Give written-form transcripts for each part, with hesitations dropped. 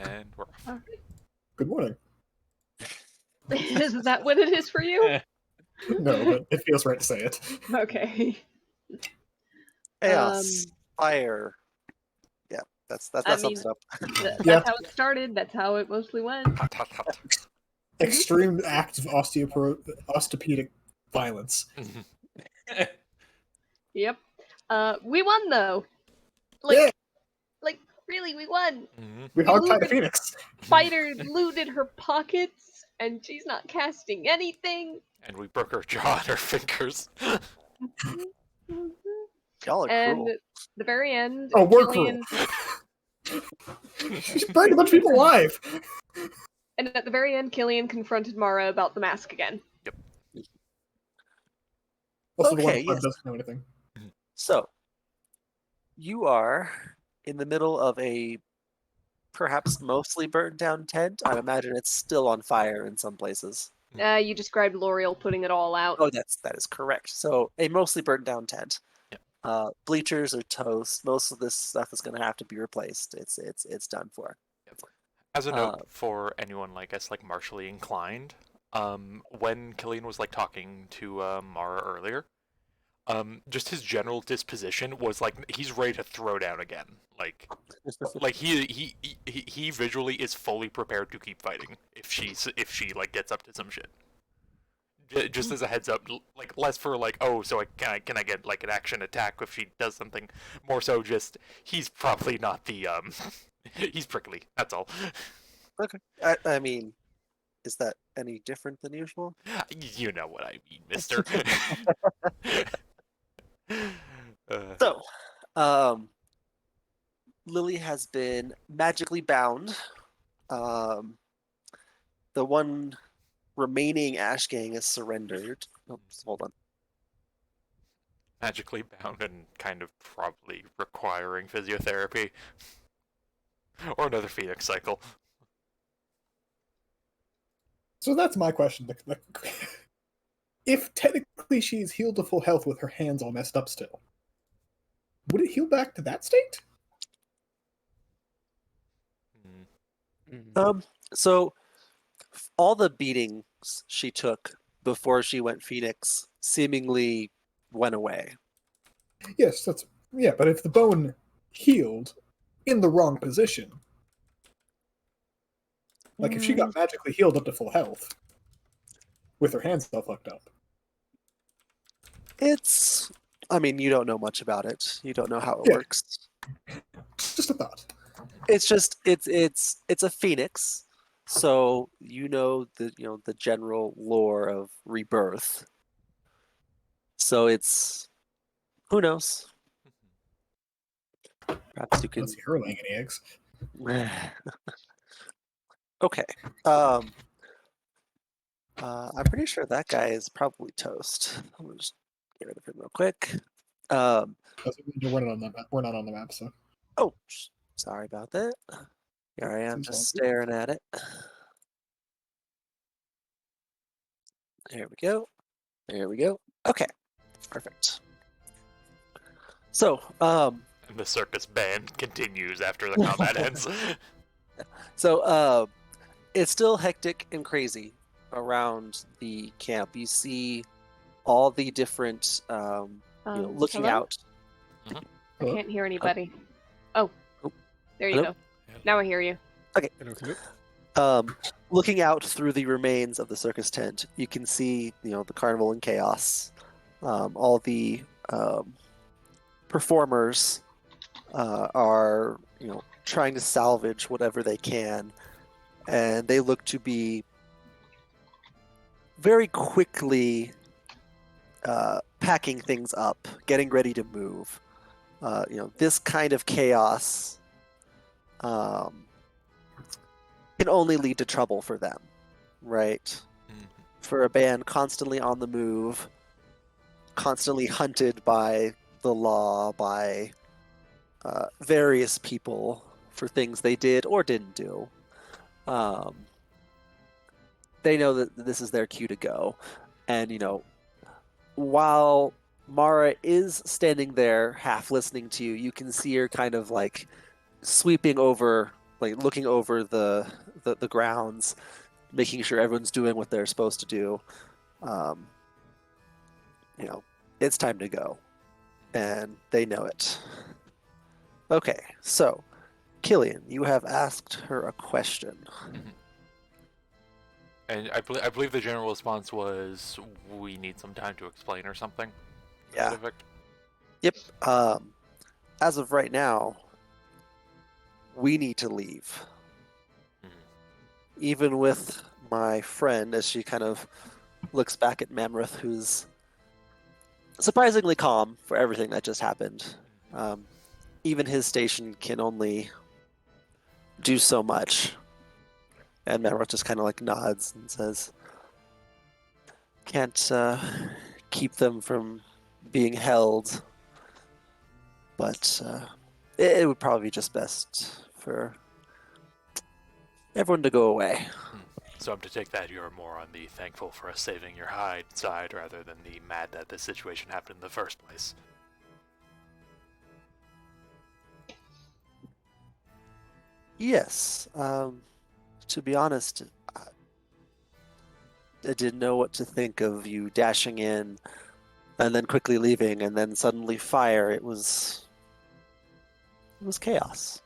And we're off. Good morning. Is that what it is for you? No, but it feels right to say it. Okay. Chaos, fire. Yeah, that sums it up. That's Yeah. how it started. That's how it mostly went. Hot, hot, hot. Extreme acts of osteopedic violence. Yep. We won though. Yeah. Really, we won. We hogtied a phoenix. Spider looted her pockets, and she's not casting anything. And we broke her jaw and her fingers. Y'all are And cruel. at the very end, Oh, we're Killian, She's burned a bunch of people alive. and at the very end, Killian confronted Mara about the mask again. Also, the one Okay, who yes. doesn't know anything. So, you are in the middle of a perhaps mostly burned down tent. I imagine it's still on fire in some places. You described L'Oreal putting it all out. Oh, that is correct. So, a mostly burnt down tent. Yep. Bleachers are toast. Most of this stuff is going to have to be replaced. It's done for. As a note for anyone martially inclined, when Killian was talking to Mara earlier, just his general disposition was he's ready to throw down again. He visually is fully prepared to keep fighting if she gets up to some shit. Just as a heads up, less for so can I get an action attack if she does something, more so just he's probably not the he's prickly, that's all. Okay. I mean, is that any different than usual? You know what I mean, mister. So, Lily has been magically bound. The one remaining Ash Gang is surrendered. Oops, hold on. Magically bound and kind of probably requiring physiotherapy. Or another Phoenix cycle. So that's my question. If technically she's healed to full health with her hands all messed up still, would it heal back to that state? So all the beatings she took before she went Phoenix seemingly went away. Yes, but if the bone healed in the wrong position, if she got magically healed up to full health with her hands all fucked up. I mean, you don't know much about it. You don't know how it works. Just a thought. It's just it's a phoenix, so you know the general lore of rebirth. So it's who knows. Perhaps you can see her laying any eggs. Okay. I'm pretty sure that guy is probably toast. I'm gonna just get rid of him real quick. We're not on the map, so. Oh, sorry about that. Here I am, just staring at it. There we go. There we go. Okay, perfect. So, and the circus band continues after the combat ends. So, it's still hectic and crazy around the camp. You see all the different, looking hello? out. I can't hear anybody. Oh, there you Hello? go. Now I hear you. Okay. Looking out through the remains of the circus tent, you can see, the carnival in chaos. All the performers are, trying to salvage whatever they can, and they look to be very quickly packing things up, getting ready to move. This kind of chaos can only lead to trouble for them, right? For a band constantly on the move, constantly hunted by the law, by various people for things they did or didn't do. They know that this is their cue to go. And, while Mara is standing there half listening to you, you can see her kind of sweeping over like looking over the grounds, making sure everyone's doing what they're supposed to do. You know, it's time to go, and they know it. Okay, so Killian, you have asked her a question. And I believe the general response was, "We need some time to explain," or something. to that Yeah. effect. Yep. As of right now, we need to leave. Mhm. Even with my friend, as she kind of looks back at Mammoth, who's surprisingly calm for everything that just happened. Even his station can only do so much. And Mammoth just kind of like nods and says, "Can't keep them from being held, but it would probably be just best for everyone to go away." So I'm to take that you're more on the thankful for us saving your hide side rather than the mad that this situation happened in the first place. Yes. To be honest, I didn't know what to think of you dashing in and then quickly leaving and then suddenly fire. It was chaos.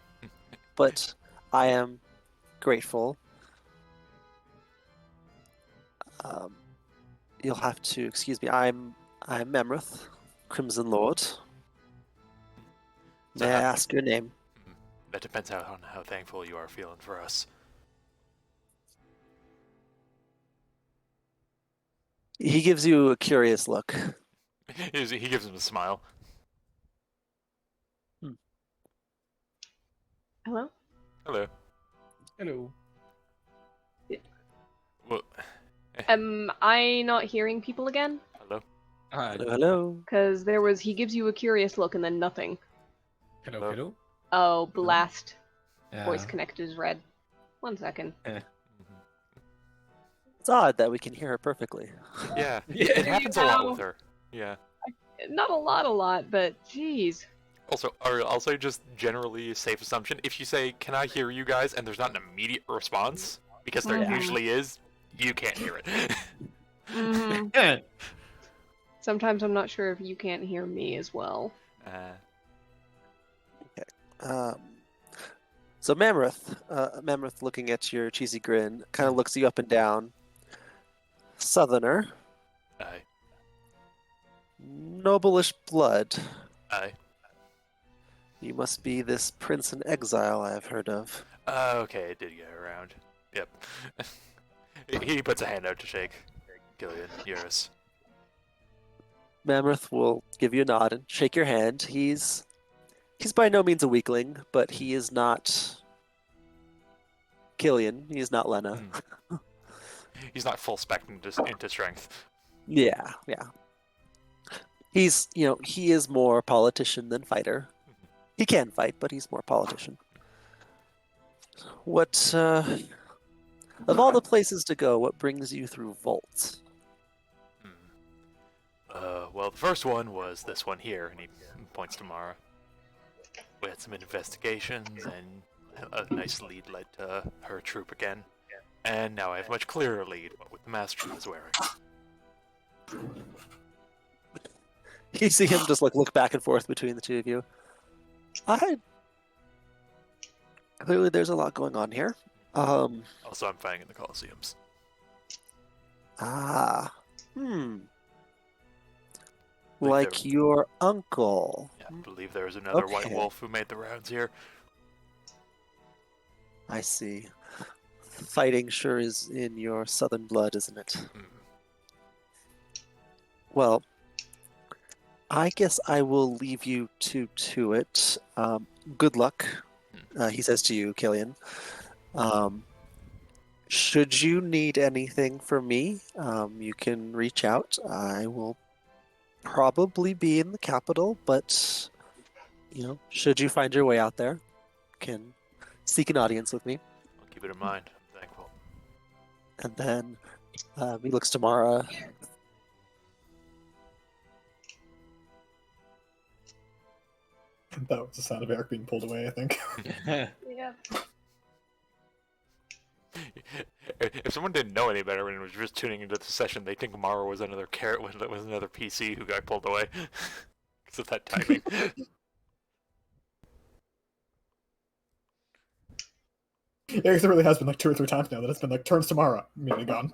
But I am grateful. You'll have to excuse me. I'm Memrith, Crimson Lord. May I ask your name? That depends on how thankful you are feeling for us. He gives you a curious look. He gives him a smile. Hello? Hello. Hello. Well, Am I not hearing people again? hello. Hello, hello. Because there was, he gives you a curious look and then nothing. Hello, Hello. hello. Oh, blast. Yeah. Voice connect is red. 1 second. It's odd that we can hear her perfectly. Yeah, Yeah. it happens a lot with her. Yeah. Not a lot, but jeez. Also, or also just generally safe assumption. If you say, "Can I hear you guys?" and there's not an immediate response, because there Mhm. usually is, you can't hear it. hmm Yeah. Sometimes I'm not sure if you can't hear me as well. Um, so Mammoth looking at your cheesy grin, kind of looks you up and down. Southerner, Aye. noblish blood. Aye. You must be this prince in exile I've heard of. Okay, it did get around. Yep. He puts a hand out to shake. Gillian, yours. Mammoth will give you a nod and shake your hand. He's by no means a weakling, but he is not Killian. He is not Lena. He's not full spec into strength. Yeah. He's, he is more politician than fighter. He can fight, but he's more politician. What, of all the places to go, what brings you through Volt? Well, the first one was this one here, and he points to Mara. We had some investigations, and a nice lead led to her troop again. And now I have a much clearer lead, what with the mask she was wearing. You see him just look back and forth between the two of you. Clearly there's a lot going on here. Also, I'm fighting in the Colosseums. Like your uncle. Yeah, I believe there was another white Okay. wolf who made the rounds here. I see. Fighting sure is in your southern blood, isn't it? Well, I guess I will leave you to it. Good luck, he says to you, Killian. Should you need anything from me, you can reach out. I will probably be in the capital, but should you find your way out there, you can seek an audience with me. I'll keep it in mind. I'm thankful. And then he looks to Mara. That was the sound of Eric being pulled away, I think. Yeah. If someone didn't know any better and was just tuning into the session, they think Mara was another carrot, was another PC who got pulled away because of that timing. Yeah, because it really has been like 2 or 3 times now that it's been like turns tomorrow, immediately gone.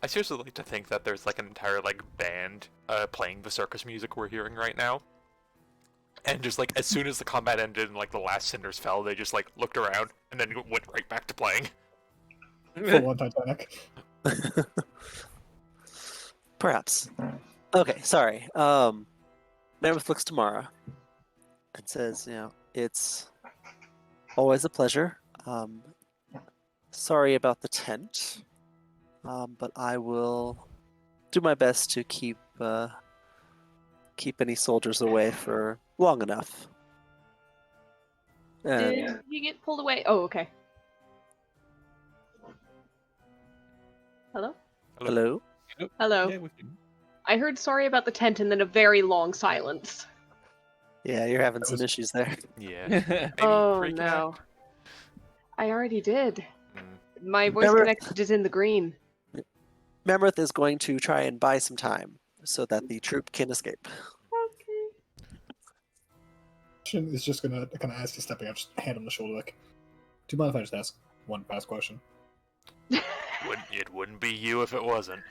I seriously like to think that there's like an entire like band playing the circus music we're hearing right now. And just like as soon as the combat ended and like the last cinders fell, they just like looked around and then went right back to playing. Full on Titanic. Perhaps. Okay, sorry. Mammoth looks to Mara and says, it's always a pleasure. Sorry about the tent, but I will do my best to keep any soldiers away for long enough. And Did he get pulled away? Oh, okay. Hello? hello? Hello. Yeah, we can. I heard sorry about the tent and then a very long silence. Yeah, you're having That some was- issues there. Yeah. Maybe Oh reconnect? no. I already did. Mm. My voice Remember- connected is in the green. Mammoth is going to try and buy some time so that the troop can escape. Okay. Shin is just gonna kind of ask you, stepping up, just hand on the shoulder, like, do you mind if I just ask one fast question? It wouldn't be you if it wasn't.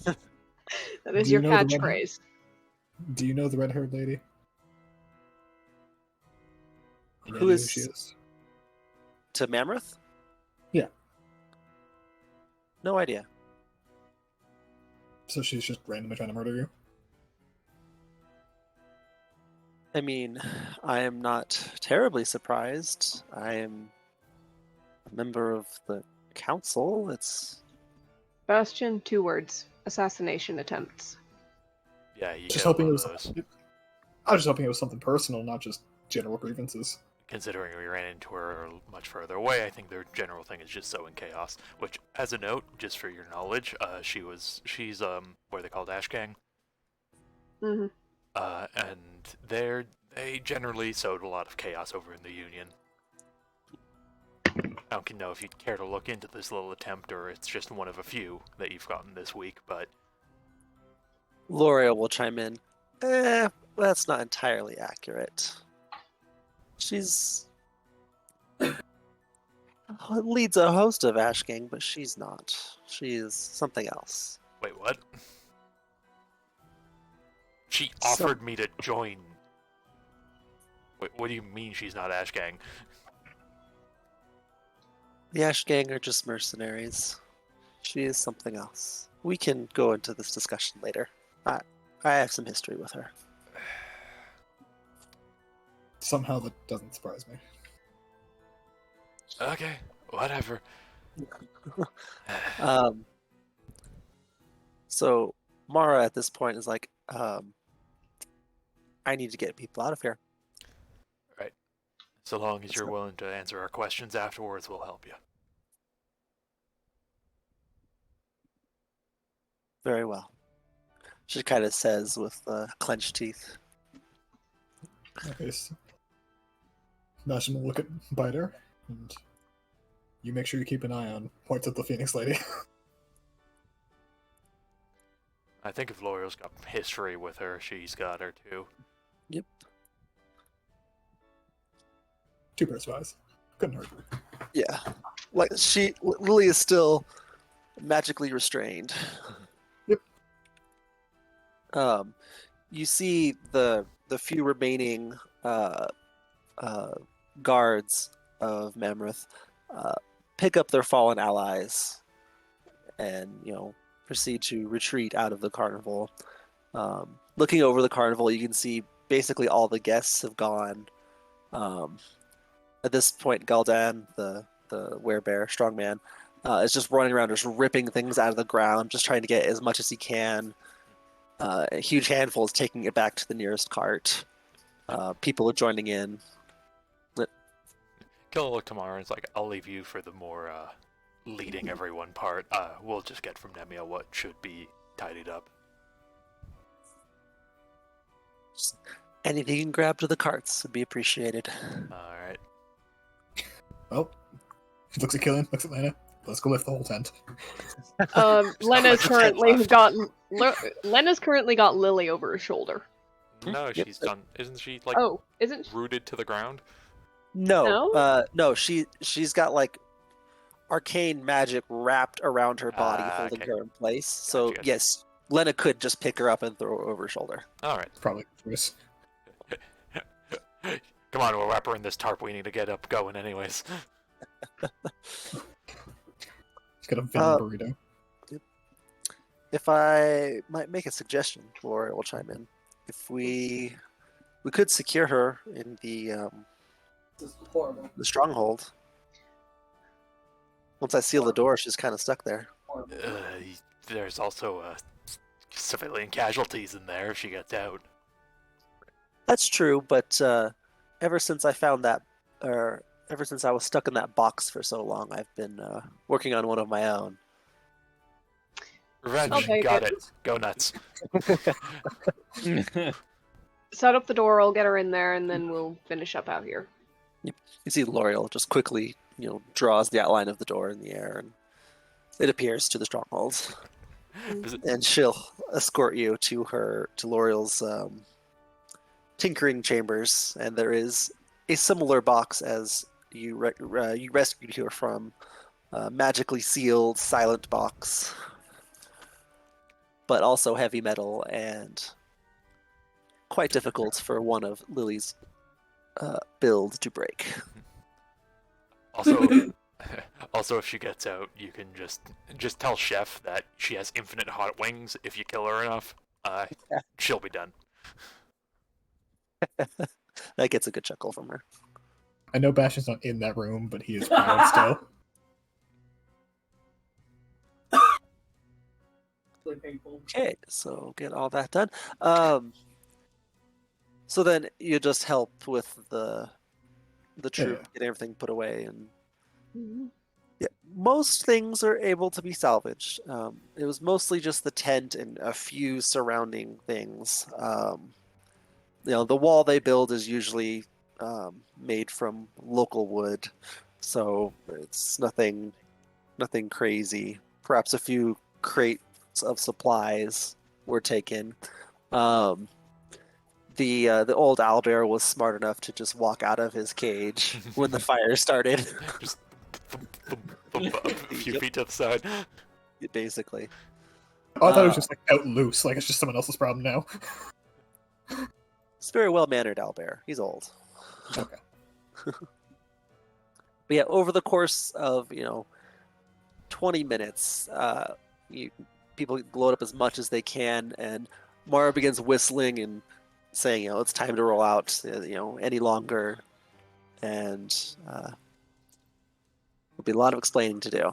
That is Do you your know the one- catchphrase. Do you know the red-haired lady? Any Who idea is- she is? To Mammoth? Yeah. No idea. So she's just randomly trying to murder you? I mean, I am not terribly surprised. I am a member of the council. It's Bastion, 2 words. Assassination attempts. Yeah, you Just get hoping one it of was. those. I was just hoping it was something personal, not just general grievances. Considering we ran into her much further away, I think their general thing is just sowing chaos. Which, as a note, just for your knowledge, she's what are they called, Ash Gang? Hmm. And they generally sowed a lot of chaos over in the Union. I don't know if you'd care to look into this little attempt, or it's just one of a few that you've gotten this week, but Loria will chime in. That's not entirely accurate. She's leads a host of Ash Gang, but she's not. She's something else. wait, what? She So- offered me to join. Wait, what do you mean she's not Ash Gang? The Ash Gang are just mercenaries. She is something else. We can go into this discussion later. I have some history with her. Somehow that doesn't surprise me. Okay, whatever. So Mara at this point is like, I need to get people out of here. So long as you're willing to answer our questions afterwards, we'll help you. Very well. She kind of says with clenched teeth. Okay, so Nashim will look at Biter, and you make sure you keep an eye on points at the Phoenix Lady. I think if L'Oreal's got history with her, she's got her too. Yep. 2 pairs of eyes. Couldn't hurt. Yeah. Like Lily is still magically restrained. Yep. You see the few remaining guards of Mammoth pick up their fallen allies and proceed to retreat out of the carnival. Looking over the carnival, you can see basically all the guests have gone. At this point, Galdan, the werebear strongman, is just running around, just ripping things out of the ground, just trying to get as much as he can. A huge handful is taking it back to the nearest cart. People are joining in. Kill a look tomorrow and it's like, I'll leave you for the more leading everyone part. We'll just get from Nemia what should be tidied up. Just anything you can grab to the carts would be appreciated. Alright. Well, he looks at Killian, looks at Lena. Let's go lift the whole tent. Lena's much currently left. Lena's currently got Lily over her shoulder. No, Yep. she's done. Isn't she like Oh, isn't she? rooted to the ground? No, No? no, she's got like arcane magic wrapped around her body, Ah, holding okay. her in place. So Gotcha. yes, Lena could just pick her up and throw her over her shoulder. Alright. Probably Chris. Come on, we'll wrap her in this tarp. We need to get up going, anyways. He's got a villain burrito. If I might make a suggestion, Laura will chime in. If we could secure her in the stronghold. Once I seal the door, she's kind of stuck there. There's also civilian casualties in there if she gets out. That's true, but ever since I found that, or ever since I was stuck in that box for so long, I've been working on one of my own. Revenge, Okay, got good. it. Go nuts. Set up the door, I'll get her in there, and then we'll finish up out here. You see L'Oreal just quickly, draws the outline of the door in the air, and it appears to the stronghold. And she'll escort you to L'Oreal's tinkering chambers, and there is a similar box as you rescued her from, magically sealed, silent box, but also heavy metal and quite difficult for one of Lily's build to break. Also, if she gets out, you can just tell Chef that she has infinite hot wings. If you kill her enough, she'll be done. That gets a good chuckle from her. I know Bastion's not in that room, but he is proud still. Okay, so get all that done. So then you just help with the troop, Yeah. get everything put away, and Mhm. yeah, most things are able to be salvaged. It was mostly just the tent and a few surrounding things. The wall they build is usually made from local wood, so it's nothing crazy. Perhaps a few crates of supplies were taken. The old owlbear was smart enough to just walk out of his cage when the fire started. Just a few Yep. feet to the side. Basically. Oh, I thought it was just like out loose, like it's just someone else's problem now. He's a very well-mannered owlbear. He's old. Okay. But yeah, over the course of 20 minutes, people load up as much as they can, and Mara begins whistling and saying, it's time to roll out, any longer, and there'll be a lot of explaining to do.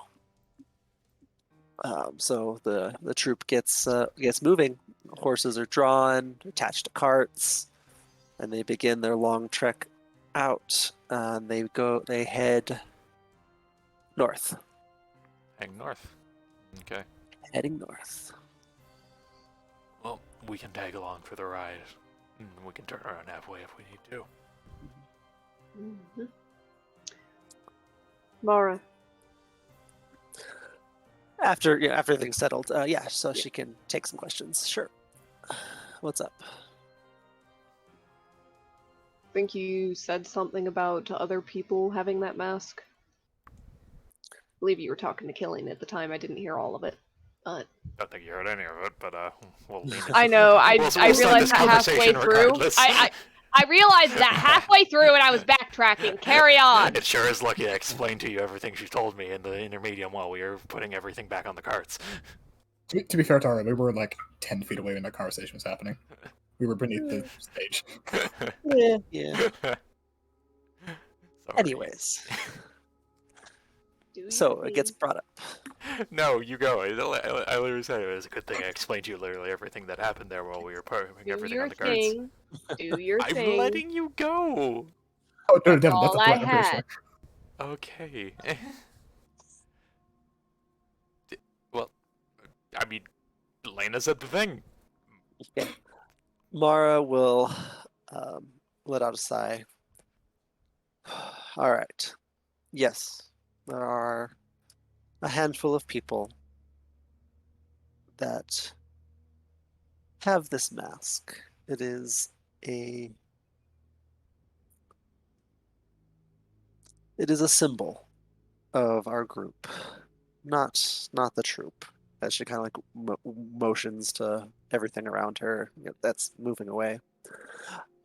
So the troop gets moving. Horses are drawn, attached to carts, and they begin their long trek out. They head north. Heading north. Okay. Heading north. Well, we can tag along for the ride. We can turn around halfway if we need to. Mhm. Mara, After everything's settled, so she can take some questions. Sure. What's up? think you said something about other people having that mask. I believe you were talking to Killing at the time. I didn't hear all of it. But Don't think you heard any of it, but we'll lean into I know. I We'll I start realized this that halfway conversation through. regardless. I realized that halfway through, and I was backtracking. Carry on. It sure is lucky I explained to you everything she told me in the intermediate while we were putting everything back on the carts. To be fair, Tara, we were like 10 feet away when that conversation was happening. We were beneath the stage. Yeah. Sorry. Anyways, Do so your it gets thing. brought up. No, you go. I literally said it was a good thing I explained to you literally everything that happened there while we were putting Do everything your on the carts. thing. Do your I'm thing. letting you go. Oh, no, Devin, all that's a I threat, I'm pretty had. sure. Okay. Well, I mean, Lena said the thing. Yeah. Mara will let out a sigh. All right. Yes, there are a handful of people that have this mask. It is a symbol of our group, not the troop. As she kind of like motions to everything around her. That's moving away.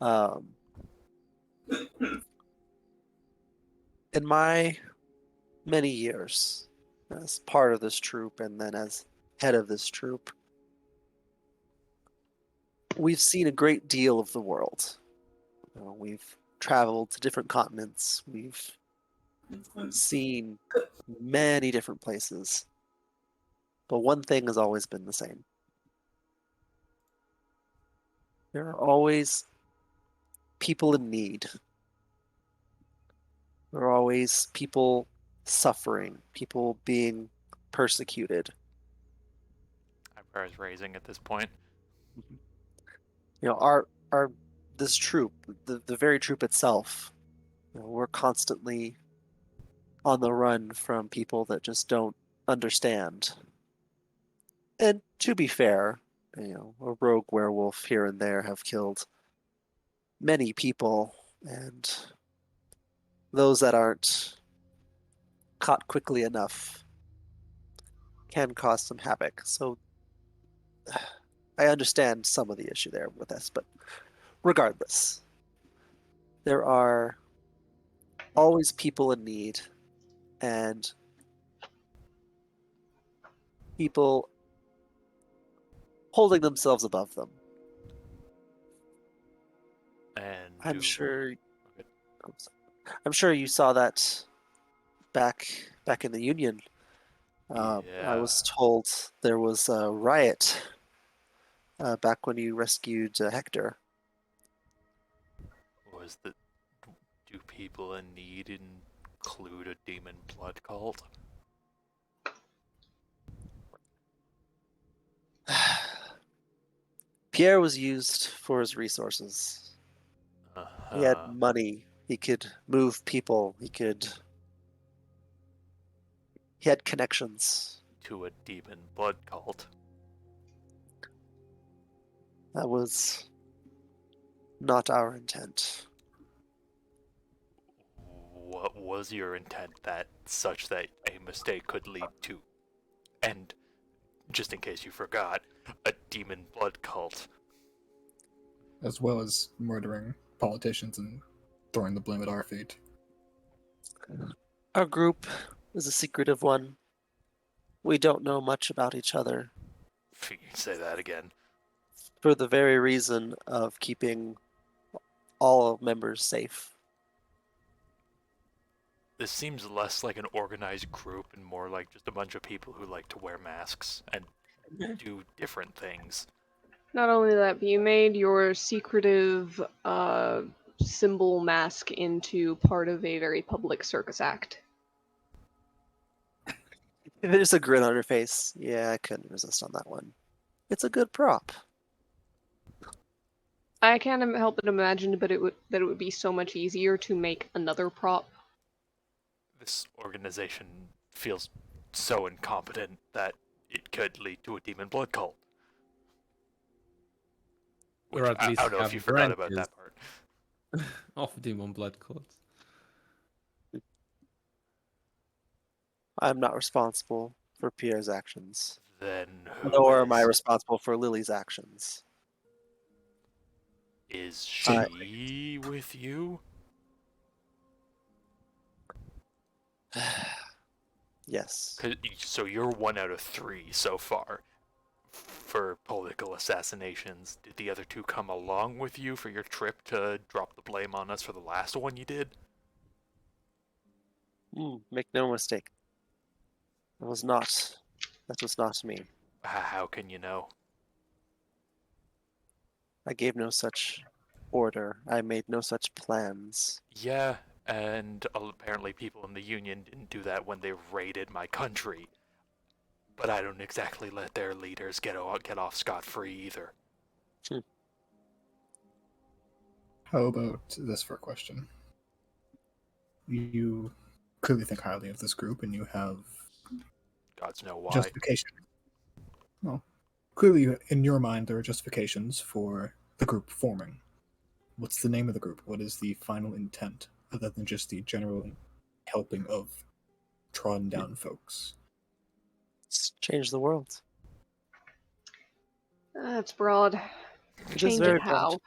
In my many years as part of this troop and then as head of this troop, we've seen a great deal of the world. We've traveled to different continents. We've seen many different places. But one thing has always been the same. There are always people in need. There are always people suffering, people being persecuted. Eyebrows raising at this point. Our this troop, the very troop itself, we're constantly on the run from people that just don't understand. And to be fair, a rogue werewolf here and there have killed many people, and those that aren't caught quickly enough can cause some havoc. So I understand some of the issue there with us, but regardless, there are always people in need and people holding themselves above them. And I'm sure you saw that back in the Union. I was told there was a riot back when you rescued Hector. Do people in need include a demon blood cult? Pierre was used for his resources. He had money. He could move people. He had connections. To a demon blood cult. That was not our intent. What was your intent such that a mistake could lead to, and just in case you forgot, a demon blood cult? As well as murdering politicians and throwing the blame at our feet. Our group is a secretive one. We don't know much about each other. You say that again. For the very reason of keeping all members safe. This seems less like an organized group and more like just a bunch of people who like to wear masks and do different things. Not only that, but you made your secretive symbol mask into part of a very public circus act. There's a grin on her face. Yeah, I couldn't resist on that one. It's a good prop. I can't help but imagine, but it would be so much easier to make another prop. This organization feels so incompetent that it could lead to a demon blood cult. Which, Or at least I don't know if you forgot about that part. Of demon blood cults. I'm not responsible for Pierre's actions. Then who Nor is? am I responsible for Lily's actions. Is she with you? Yes. So you're 1 out of 3 so far for political assassinations. Did the other 2 come along with you for your trip to drop the blame on us for the last one you did? Make no mistake. That was not me. How can you know? I gave no such order. I made no such plans. Yeah, and apparently people in the Union didn't do that when they raided my country. But I don't exactly let their leaders get off scot-free either. How about this for a question? You clearly think highly of this group, and you have Gods know why. justification. Well, clearly, in your mind, there are justifications for the group forming. What's the name of the group? What is the final intent, other than just the general helping of trodden down folks? Let's change the world. That's broad. It is Change very it broad. how?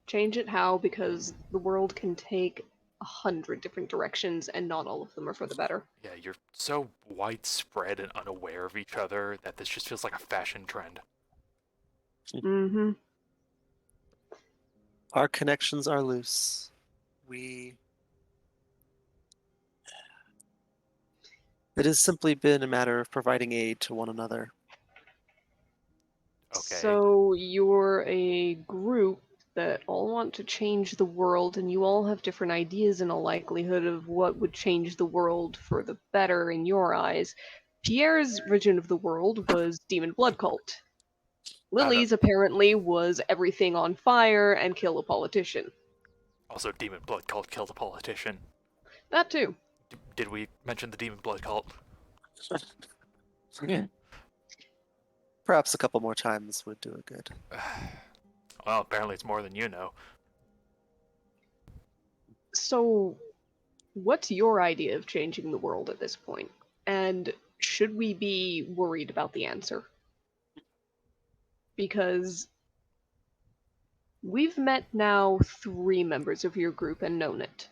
Change it how, because the world can take 100 different directions and not all of them are for the better. Yeah, you're so widespread and unaware of each other that this just feels like a fashion trend. Mm-hmm. Our connections are loose. It has simply been a matter of providing aid to one another. Okay. So you're a group that all want to change the world, and you all have different ideas and a likelihood of what would change the world for the better in your eyes. Pierre's vision of the world was demon blood cult. Lily's apparently was everything on fire and kill a politician. Also, demon blood cult killed a politician. That too. Did we mention the demon blood cult? Perhaps a couple more times would do it good. Well, apparently it's more than you know. So, what's your idea of changing the world at this point? And should we be worried about the answer? Because we've met now 3 members of your group and known it.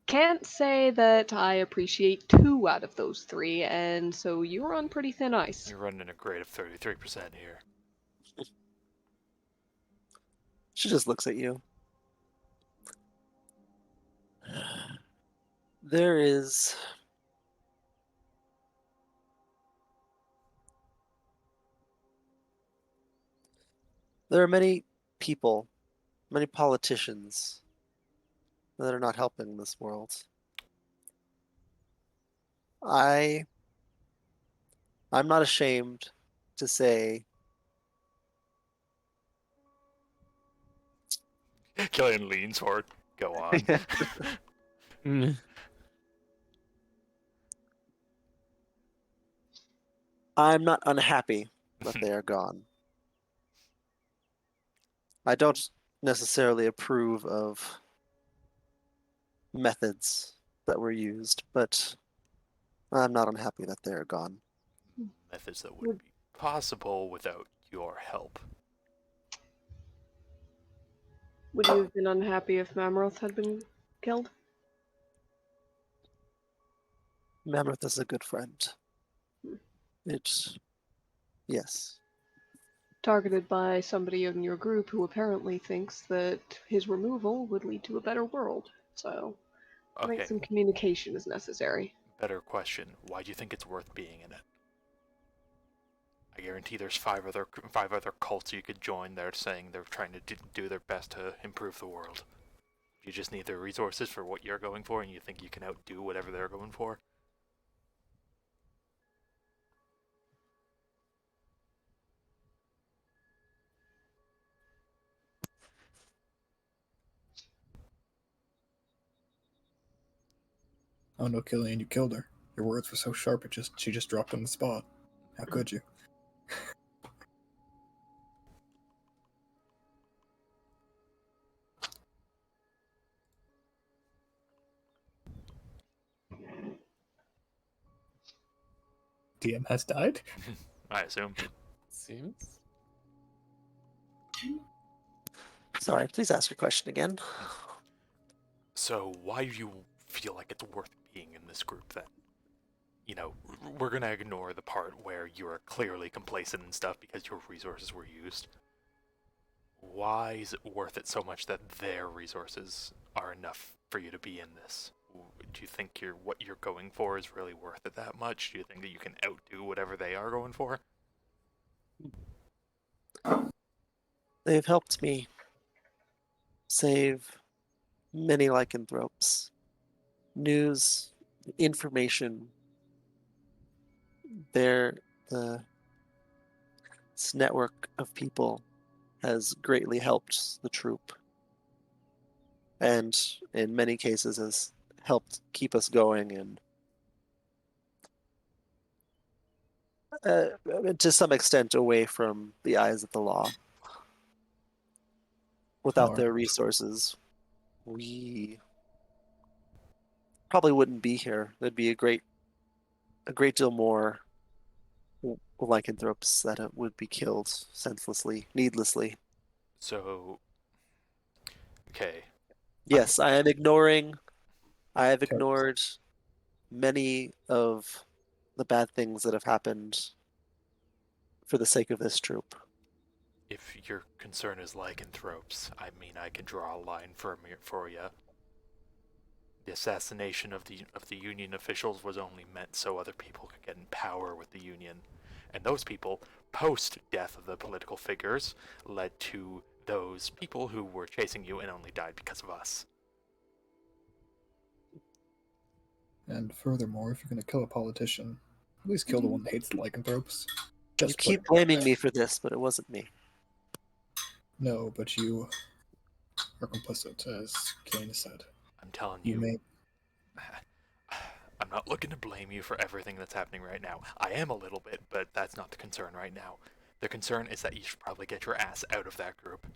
Can't say that I appreciate 2 out of those 3, and so you're on pretty thin ice. You're running a grade of 33% here. She just looks at you. There is there are many people, many politicians that are not helping this world. I'm not ashamed to say Killian leans forward. Go on. I'm not unhappy that they are gone. I don't necessarily approve of methods that were used, but I'm not unhappy that they are gone. Methods that wouldn't be possible without your help. Would you have been unhappy if Mamroth had been killed? Mammoth is a good friend. Yes. Targeted by somebody in your group who apparently thinks that his removal would lead to a better world. So, I think Okay, some communication is necessary. better question. Why do you think it's worth being in it? I guarantee there's five other cults you could join that are saying they're trying to do their best to improve the world. You just need the resources for what you're going for, and you think you can outdo whatever they're going for? Oh no, Killian, you killed her. Your words were so sharp, she just dropped on the spot. How could you? DM has died? I assume. Seems. Sorry, please ask your question again. So why do you feel like it's worth being in this group then? You know, we're gonna ignore the part where you are clearly complacent and stuff because your resources were used. Why is it worth it so much that their resources are enough for you to be in this? Do you think what you're going for is really worth it that much? Do you think that you can outdo whatever they are going for? They've helped me save many lycanthropes. News, information. This network of people has greatly helped the troop, and in many cases has helped keep us going and to some extent away from the eyes of the law. Without Sure. their resources, we probably wouldn't be here. There'd be a great deal more lycanthropes that would be killed senselessly, needlessly. So, okay. Yes, I am ignoring. I have Okay. ignored many of the bad things that have happened for the sake of this troop. If your concern is lycanthropes, I mean, I can draw a line for you. The assassination of the Union officials was only meant so other people could get in power with the Union. And those people, post-death of the political figures, led to those people who were chasing you and only died because of us. And furthermore, if you're going to kill a politician, at least kill the one that hates the lycanthropes. You Just keep put it blaming that me way. for this, but it wasn't me. No, but you are complicit, as Kane said. I'm telling You you, may. I'm not looking to blame you for everything that's happening right now. I am a little bit, but that's not the concern right now. The concern is that you should probably get your ass out of that group.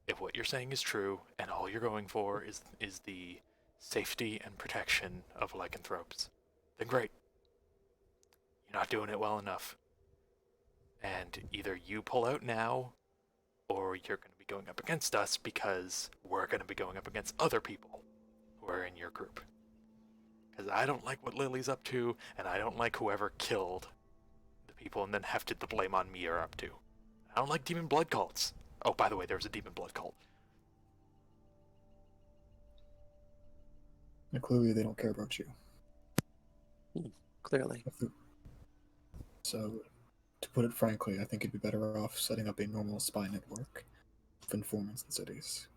If what you're saying is true, and all you're going for is the safety and protection of lycanthropes, then great. You're not doing it well enough. And either you pull out now, or you're going to be going up against us because we're going to be going up against other people who are in your group. Because I don't like what Lily's up to, and I don't like whoever killed the people and then hefted the blame on me are up to. I don't like demon blood cults. Oh, by the way, there was a demon blood cult. And clearly, they don't care about you. Clearly. So, to put it frankly, I think you'd be better off setting up a normal spy network of informants in cities.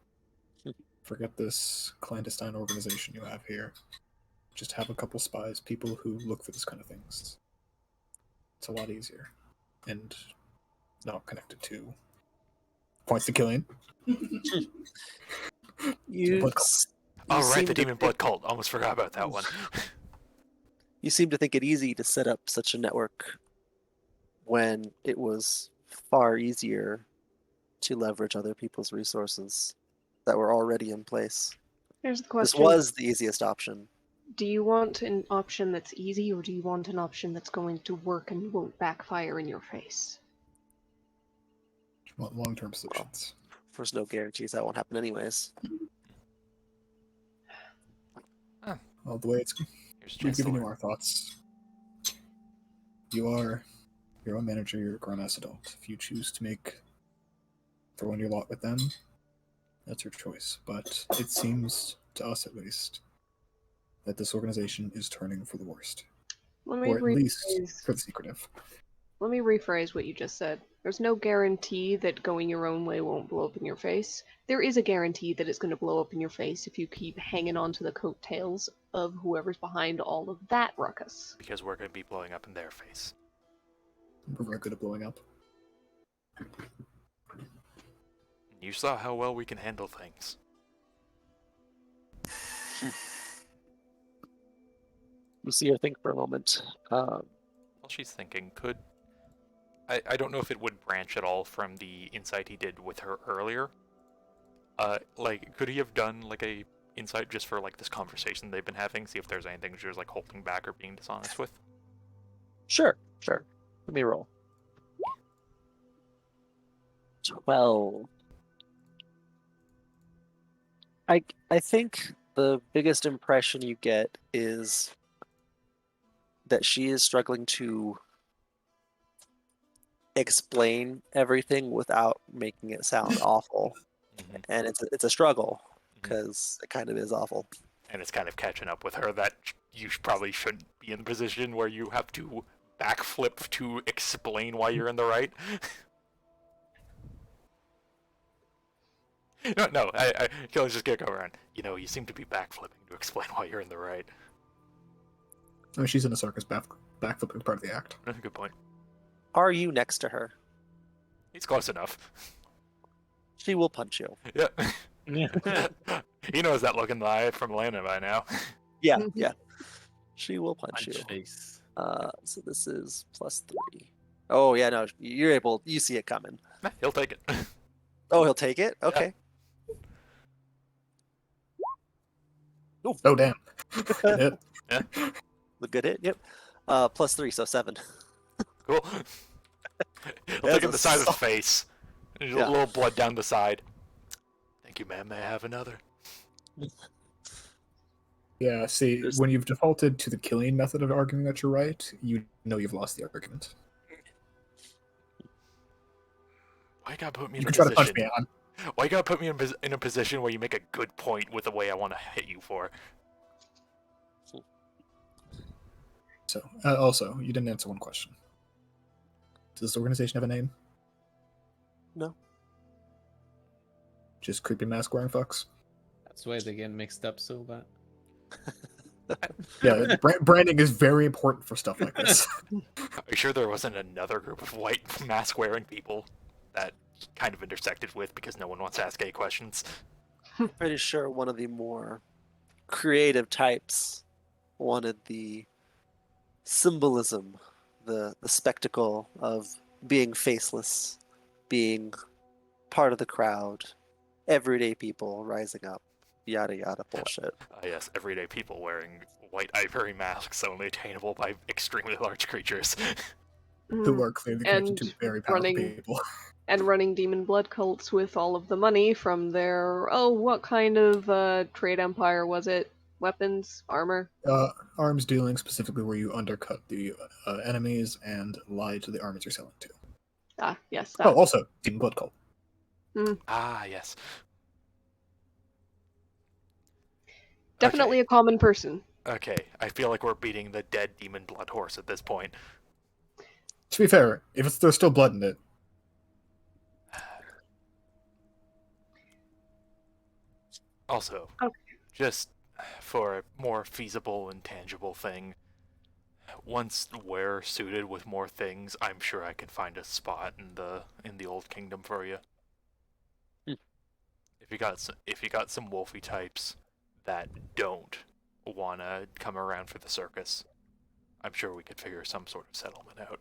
Forget this clandestine organization you have here. Just have a couple spies, people who look for this kind of things. It's a lot easier. And not connected to points to Killian. You, blood cult. Oh, right, seem the to demon blood cult. Almost forgot about that one. You seem to think it easy to set up such a network when it was far easier to leverage other people's resources that were already in place. Here's the This question. was the easiest option. Do you want an option that's easy, or do you want an option that's going to work and won't backfire in your face? Want long-term solutions. There's no guarantees that won't happen anyways. Well, the way it's we've given you our thoughts. You are your own manager, you're a grown-ass adult. If you choose to throw in your lot with them, that's your choice. But it seems, to us at least, that this organization is turning for the worst. Let me Or at least rephrase. for the secretive. Let me rephrase what you just said. There's no guarantee that going your own way won't blow up in your face. There is a guarantee that it's going to blow up in your face if you keep hanging on to the coattails of whoever's behind all of that ruckus. Because we're going to be blowing up in their face. We're very good at blowing up. You saw how well we can handle things. Lucia, think for a moment. While she's thinking, I don't know if it would branch at all from the insight he did with her earlier. Could he have done like a insight just for like this conversation they've been having, see if there's anything she was like holding back or being dishonest with? Sure. Let me roll. 12. I think the biggest impression you get is that she is struggling to explain everything without making it sound awful. Mm-hmm. And it's a struggle because it kind of is awful. And it's kind of catching up with her that you probably shouldn't be in the position where you have to backflip to explain why you're in the right. No, I Kelly's just gonna go around. You seem to be backflipping to explain why you're in the right. I mean, she's in a circus. Backflipping part of the act. Good point. Are you next to her? He's close enough. She will punch you. Yeah. Yeah. He knows that look in the eye from Lana by now. Yeah, yeah. She will punch you. Punch face. So this is +3. Oh yeah, no, you're able. You see it coming. He'll take it. Oh, he'll take it. Okay. Oh damn! Good hit. The good hit. Yep. +3, so 7. Cool. He'll That's take it a the side of the solid- face. There's Yeah. a little blood down the side. Thank you, ma'am. May I have another? Yeah. See, There's- when you've defaulted to the Killian method of arguing that you're right, you know you've lost the argument. Why you gotta put me You in a can try to punch position? me. Why you gotta put me in a position where you make a good point with the way I want to hit you for? So, also, you didn't answer one question. Does this organization have a name? No. Just creepy mask wearing fucks. That's why they get mixed up so bad. Yeah, branding is very important for stuff like this. Are you sure there wasn't another group of white mask wearing people that kind of intersected with because no one wants to ask any questions? Pretty sure one of the more creative types wanted the symbolism, the spectacle of being faceless, being part of the crowd, everyday people rising up, yada yada bullshit. Yes, everyday people wearing white ivory masks only attainable by extremely large creatures. Who are clearly connected to And very powerful running- people. And running demon blood cults with all of the money from their what kind of trade empire was it? Weapons, armor. Arms dealing, specifically where you undercut the enemies and lie to the armies you're selling to. Ah, yes. Oh, That. also, Demon Blood Cult. Ah, yes. Definitely a common person. Okay, I feel like we're beating the dead demon blood horse at this point. To be fair, if there's still blood in it, Also, Okay. just for a more feasible and tangible thing, once we're suited with more things, I'm sure I can find a spot in the old kingdom for you. Hmm. If you got some wolfy types that don't wanna come around for the circus, I'm sure we could figure some sort of settlement out.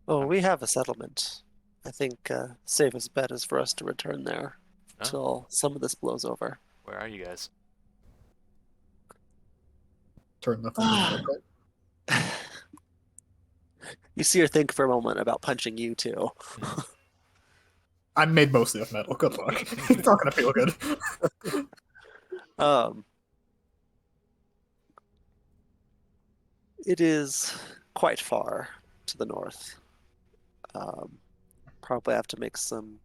Oh, we have a settlement. I think safest bet is for us to return there Oh. till some of this blows over. Where are you guys? turn left on Demon Blood Cult. You see her think for a moment about punching you too. I'm made mostly of metal. Good luck. It's not gonna feel good. It is quite far to the north. Probably have to make some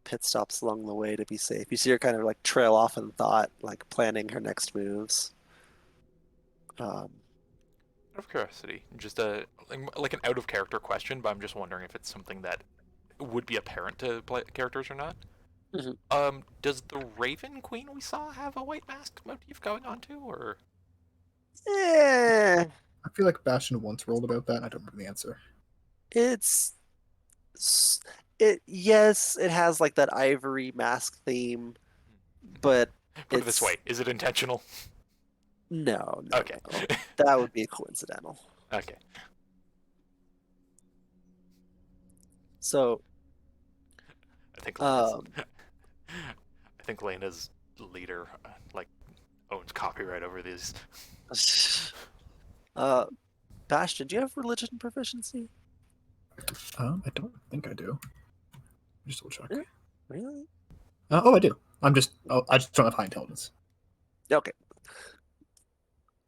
pit stops along the way to be safe. You see her kind of like trail off in thought, like planning her next moves. Out of curiosity, just like an out of character question, but I'm just wondering if it's something that would be apparent to characters or not. Mhm. Does the Raven Queen we saw have a white mask motif going on too, or Eh, I feel like Bastion once rolled about that. I don't remember the answer. yes, it has like that ivory mask theme, but put it this It's- way, is it intentional? no, Okay. no. That would be coincidental. Okay. So I think Um, I think Lena's leader like owns copyright over these. Bastion, do you have religion proficiency? I don't think I do. Just double check. Yeah. Really? Oh, I do. I just don't have high intelligence. Okay.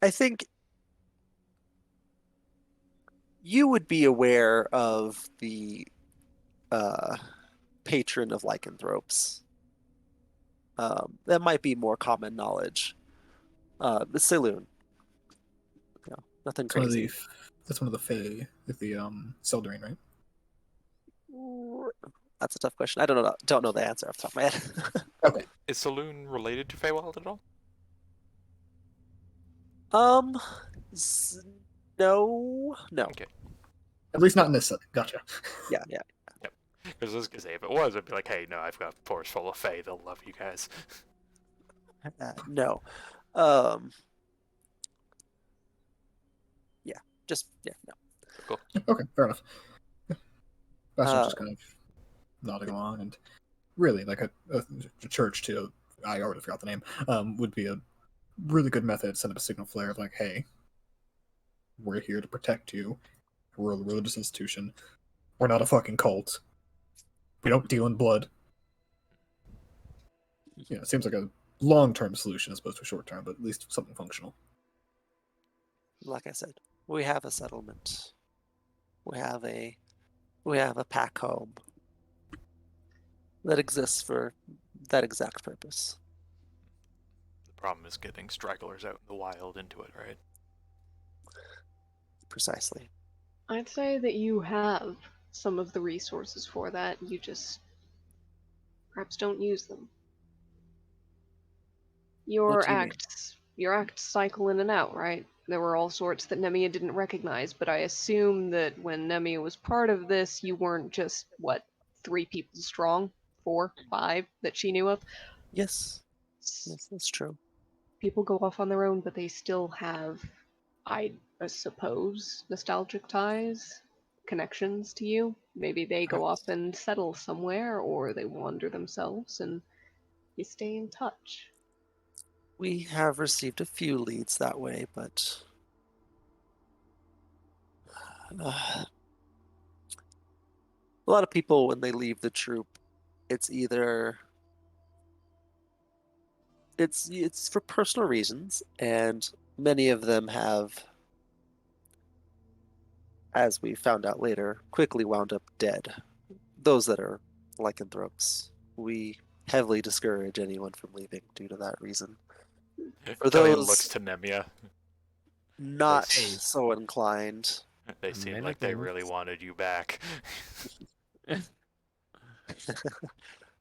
I think you would be aware of the patron of lycanthropes. That might be more common knowledge. The Saloon. Yeah, nothing crazy. That's one of the Fae with the Seldarine, right? That's a tough question. I don't know the answer off the top of my head. Is Saloon related to Feywild at all? No. Okay. At least not in this setting. Gotcha. Yeah, yeah. Because I was gonna say, if it was, I'd be like, hey, no, I've got a forest full of Fae. They'll love you guys. No. Um. Yeah. Just yeah. No. Okay, fair enough. That's Uh, just kind of nodding along, and really, like a church to, I already forgot the name, would be a really good method to send up a signal flare of like, hey, we're here to protect you. We're a religious institution. We're not a fucking cult. We don't deal in blood. You know, it seems like a long-term solution as opposed to a short-term, but at least something functional. Like I said, we have a settlement. We have a pack home that exists for that exact purpose. The problem is getting stragglers out in the wild into it, right? Precisely. I'd say that you have some of the resources for that. You just perhaps don't use them. What do you mean? Your acts cycle in and out, right? There were all sorts that Nemia didn't recognize, but I assume that when Nemia was part of this, you weren't just, what, 3 people strong? 4, 5 that she knew of? Yes. Yes, that's true. People go off on their own, but they still have, I suppose, nostalgic ties, connections to you. Maybe they go off and settle somewhere, or they wander themselves, and you stay in touch. We have received a few leads that way, but a lot of people, when they leave the troop, it's either it's for personal reasons, and many of them have, as we found out later, quickly wound up dead. Those that are lycanthropes, we heavily discourage anyone from leaving due to that reason. For Talion those looks to Nemia. not Hey. so inclined, They seem like they really wanted you back.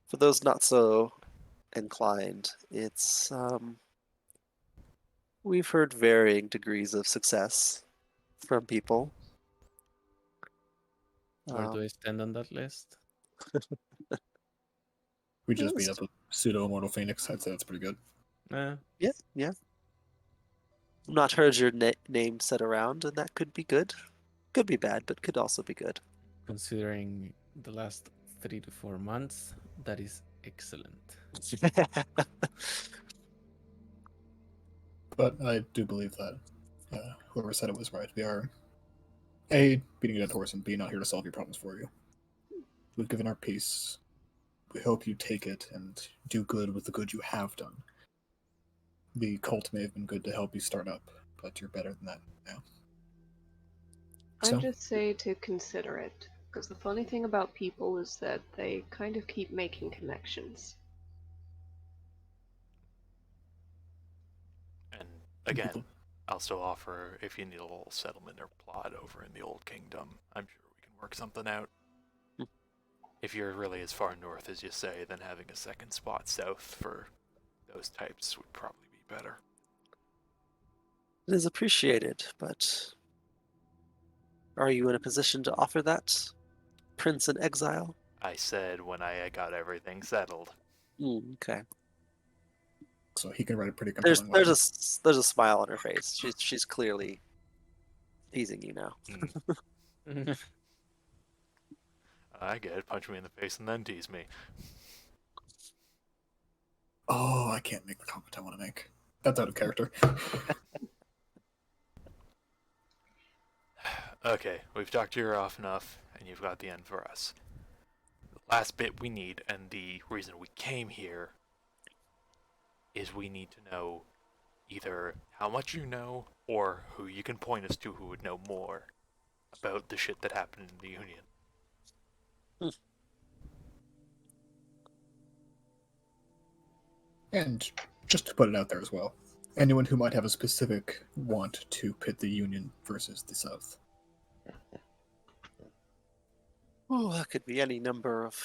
for those not so inclined, it's we've heard varying degrees of success from people. Where do I stand on that list? We just beat up a pseudo-immortal Phoenix. I'd say that's pretty good. Yeah, yeah. Not heard your name said around, and that could be good. Could be bad, but could also be good. Considering the last 3 to 4 months, that is excellent. But I do believe that whoever said it was right. We are A, beating a dead horse, and B, not here to solve your problems for you. We've given our piece. We hope you take it and do good with the good you have done. The cult may have been good to help you start up, but you're better than that now. So? I'd just say to consider it, because the funny thing about people is that they kind of keep making connections. And again, I'll still offer if you need a little settlement or plot over in the Old Kingdom. I'm sure we can work something out. If you're really as far north as you say, then having a second spot south for those types would probably be better. It is appreciated, but are you in a position to offer that, Prince in Exile? I said when I got everything settled. Okay. So he can write a pretty compelling there's a smile on her face. She's clearly teasing you now. I get it. Punch me in the face and then tease me. Oh, I can't make the comment I want to make. That's out of character. Okay, we've talked your ear off enough, and you've got the end for us. The last bit we need, and the reason we came here, is we need to know either how much you know, or who you can point us to who would know more about the shit that happened in the Union. And just to put it out there as well, anyone who might have a specific want to pit the Union versus the South. Oh, that could be any number of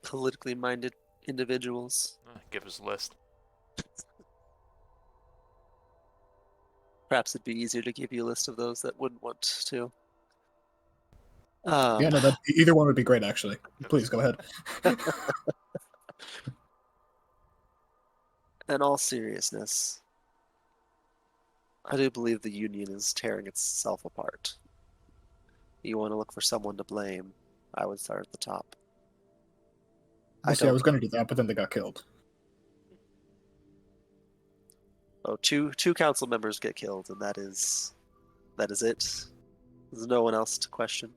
politically minded individuals. Give us a list. Perhaps it'd be easier to give you a list of those that wouldn't want to. Yeah, no, that either one would be great, actually. Please go ahead. In all seriousness, I do believe the Union is tearing itself apart. You want to look for someone to blame, I would start at the top. Well, see, I was going to do that, but then they got killed. Oh, two council members get killed, and that is it. There's no one else to question.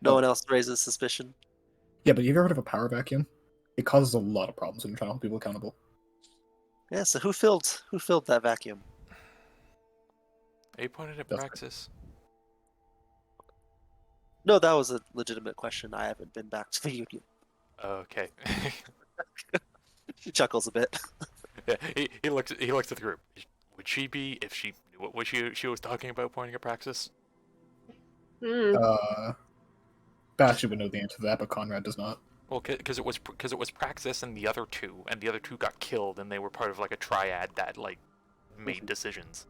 No Oh. one else raises suspicion. Yeah, but have you ever heard of a power vacuum? It causes a lot of problems when you're trying to hold people accountable. Yeah, so who filled that vacuum? Are you pointed at That's Praxis? No, that was a legitimate question. I haven't been back to the Union. Okay. He chuckles a bit. Yeah, he looks at the group. Would she be, if she knew what she was talking about, pointing at Praxis? Bastion would know the answer to that, but Conrad does not. Well, because it was Praxis and the other two got killed, and they were part of like a triad that like made decisions.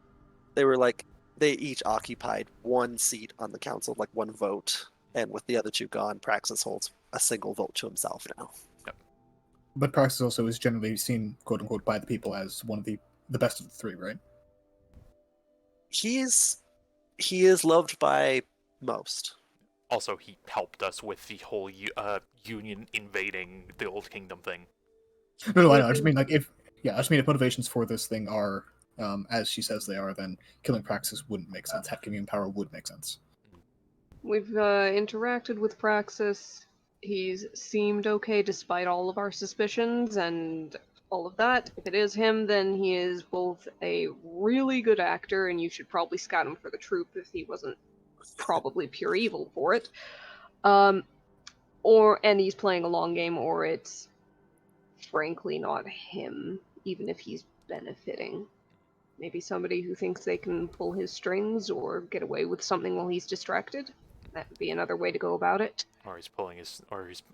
They each occupied one seat on the council, like one vote, and with the other two gone, Praxis holds a single vote to himself now. But Praxis also is generally seen, quote unquote, by the people as one of the best of the three, right? He is loved by most. Also, he helped us with the whole Union invading the Old Kingdom thing. No, I know. I just mean if motivations for this thing are, as she says they are, then killing Praxis wouldn't make sense. Having him in power would make sense. We've interacted with Praxis. He's seemed okay despite all of our suspicions and all of that. If it is him, then he is both a really good actor, and you should probably scout him for the troop if he wasn't probably pure evil for it. And he's playing a long game, or it's frankly not him, even if he's benefiting. Maybe somebody who thinks they can pull his strings or get away with something while he's distracted. That would be another way to go about it. Or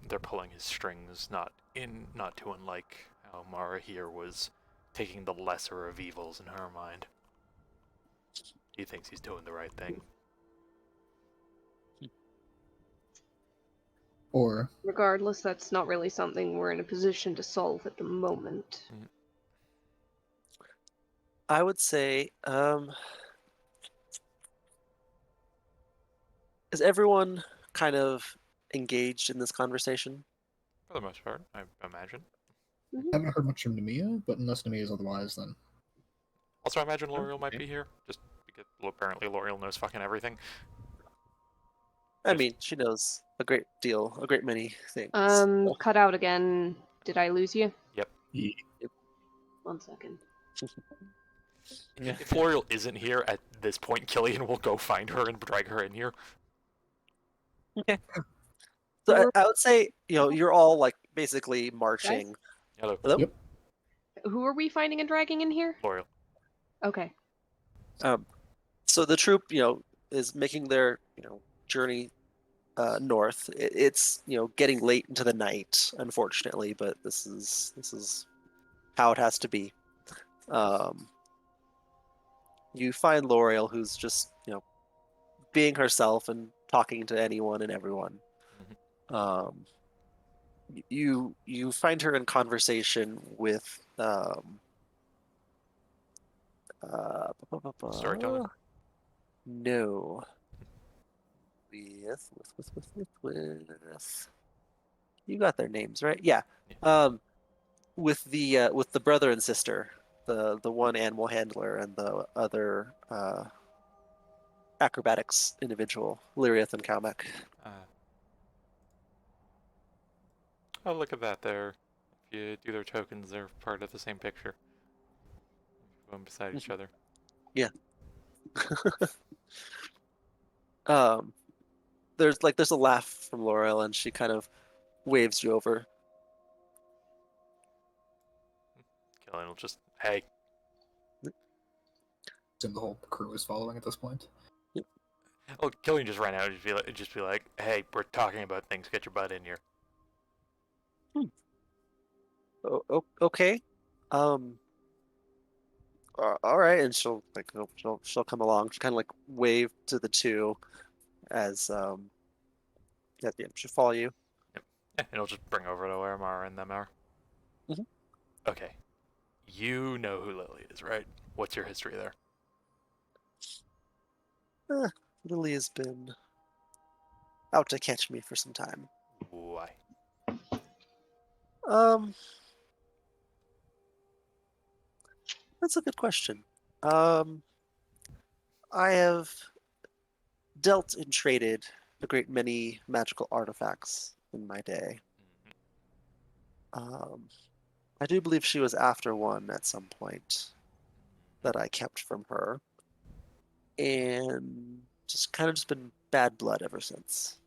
they're pulling his strings, not too unlike how Mara here was taking the lesser of evils in her mind. He thinks he's doing the right thing. Or regardless, that's not really something we're in a position to solve at the moment. I would say, is everyone kind of engaged in this conversation? For the most part, I imagine. I haven't heard much from Namiya, but unless Namiya is otherwise, then... Also, I imagine L'Oreal might be here, just because apparently L'Oreal knows fucking everything. I mean, she knows a great many things. Cut out again. Did I lose you? Yep. Yep. 1 second. If L'Oreal isn't here at this point, Killian will go find her and drag her in here. Okay. So I would say, you're all like basically marching. Hello. Hello? Yep. Who are we finding and dragging in here? L'Oreal. Okay. So the troop, is making their, journey north. It's getting late into the night, unfortunately, but this is how it has to be. You find L'Oreal, who's just being herself and talking to anyone and everyone. You find her in conversation with Storytelling? No. With you got their names right? Yeah. With the brother and sister, the one animal handler and the other acrobatics individual, Lyrith and Kalmek. Oh, look at that there. If you do their tokens, they're part of the same picture. One beside each other. Yeah. There's a laugh from L'Oreal, and she kind of waves you over. Killian will just, hey. And the whole crew is following at this point. Oh, Killian just ran out and just be like, hey, we're talking about things, get your butt in here. Okay. All right, and she'll come along. She kind of like wave to the two as Yeah, should follow you. Yeah, it'll just bring over to where Mara and them are. Mhm. Okay. You know who Lily is, right? What's your history there? Lily has been out to catch me for some time. Why? That's a good question. I have dealt and traded a great many magical artifacts in my day. I do believe she was after one at some point that I kept from her, and just kind of just been bad blood ever since.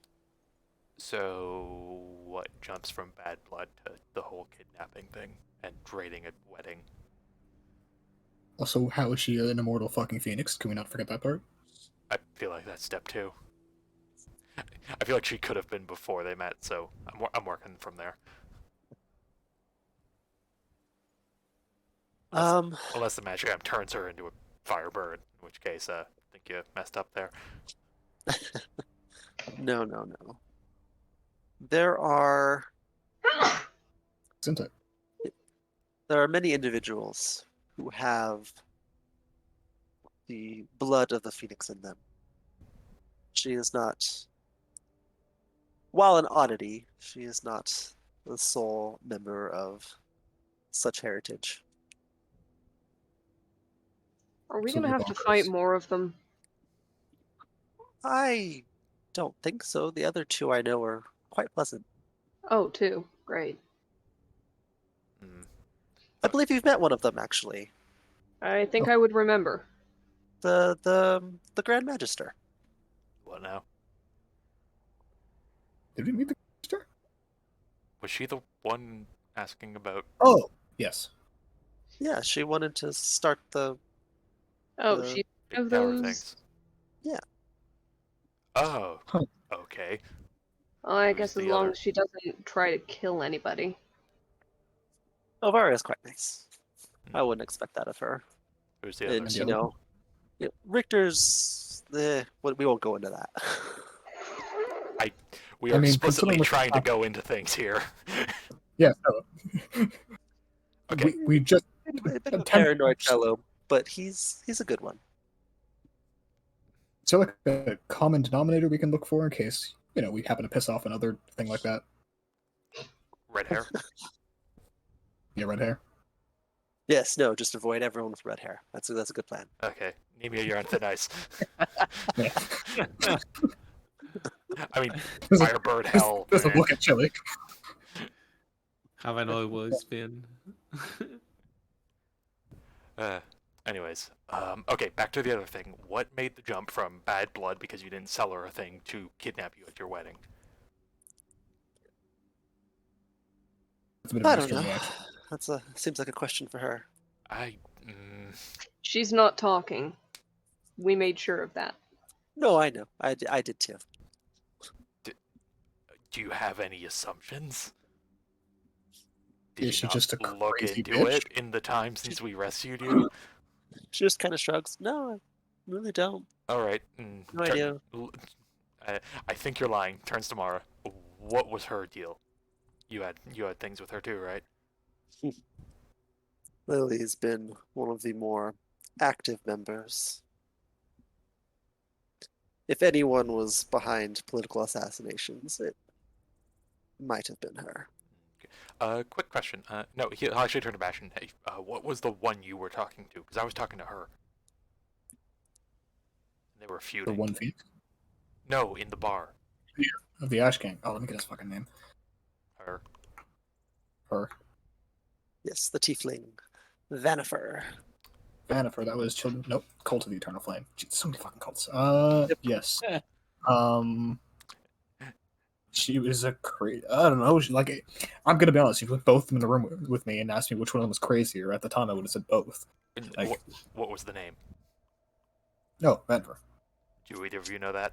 So, what jumps from bad blood to the whole kidnapping thing and raiding a wedding? Also, how is she an immortal fucking phoenix? Can we not forget that part? I feel like that's step 2. I feel like she could have been before they met, so I'm working from there. Unless the magic item turns her into a firebird, in which case, I think you messed up there. No. There are Isn't it? many individuals who have the blood of the phoenix in them. She is not, while an oddity, she is not the sole member of such heritage. Are we Absolutely gonna have to bonkers. fight more of them? I don't think so. The other two I know are quite pleasant. Oh, two. Great. I believe you've met one of them, actually. I think Oh. I would remember. The Grand Magister. What now? Did we meet the sister? Was she the one asking about? Oh, yes. Yeah, she wanted to start the. Oh, The she's Big one of tower those. things? Yeah. Oh. Huh. Okay. Well, I Who's guess as the long other? as she doesn't try to kill anybody. Elvira is quite nice. I wouldn't expect that of her. Who's the other? And the you other know, Richter's. We won't go into that. We are explicitly considering what trying to happened- go into things here. Yeah, no. Okay. We just A bit of a Attempt- paranoid fellow, but he's a good one. is there like a common denominator we can look for in case we happen to piss off another thing like that? Red hair. Yeah, red hair. Yes, no, just avoid everyone with red hair. That's a good plan. Okay. Nemia, you're on thin ice. Yeah. I mean, Doesn't- Firebird hell. Doesn't man. look at Chili. Haven't always been. Anyways, okay, back to the other thing. What made the jump from bad blood because you didn't sell her a thing to kidnap you at your wedding? It's a bit of I a don't mystery, know. actually. Seems like a question for her. She's not talking. We made sure of that. No, I know. I did too. Do you have any assumptions? Is you she not just a look crazy into bitch? it in the time since we rescued you? She just kind of shrugs. No, I really don't. All right. No idea. I think you're lying. Turns to Mara. What was her deal? You had things with her too, right? Lily's been one of the more active members. If anyone was behind political assassinations, it might have been her. Quick question. No, I'll actually turn to Bastion. Hey, what was the one you were talking to? Because I was talking to her. They were The feuding. one Phoenix No, in the bar. of the Ash Gang. Oh, let me get his fucking name. Her. Her. Yes, the tiefling, Vanifer. Vanifer, that was Children. Nope. Cult of the Eternal Flame. Jeez, so many fucking cults. Yes. She was a crazy. I don't know. I'm gonna be honest. You put both of them in the room with me and asked me which one of them was crazier. At the time, I would have said both. Like- What was the name? No, Vanifer. Do either of you know that?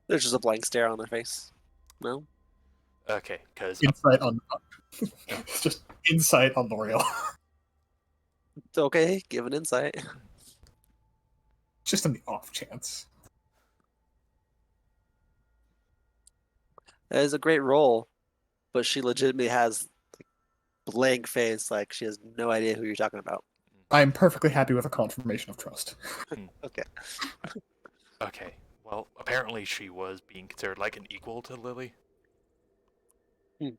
There's just a blank stare on their face. No? Okay, because Insight on. Just insight on L'Oreal. Okay, give an insight. Just on the off chance. That is a great role, but she legitimately has like, blank face, like she has no idea who you're talking about. I'm perfectly happy with a confirmation of trust. Okay. Okay. Well, apparently she was being considered like an equal to Lily. Hmm.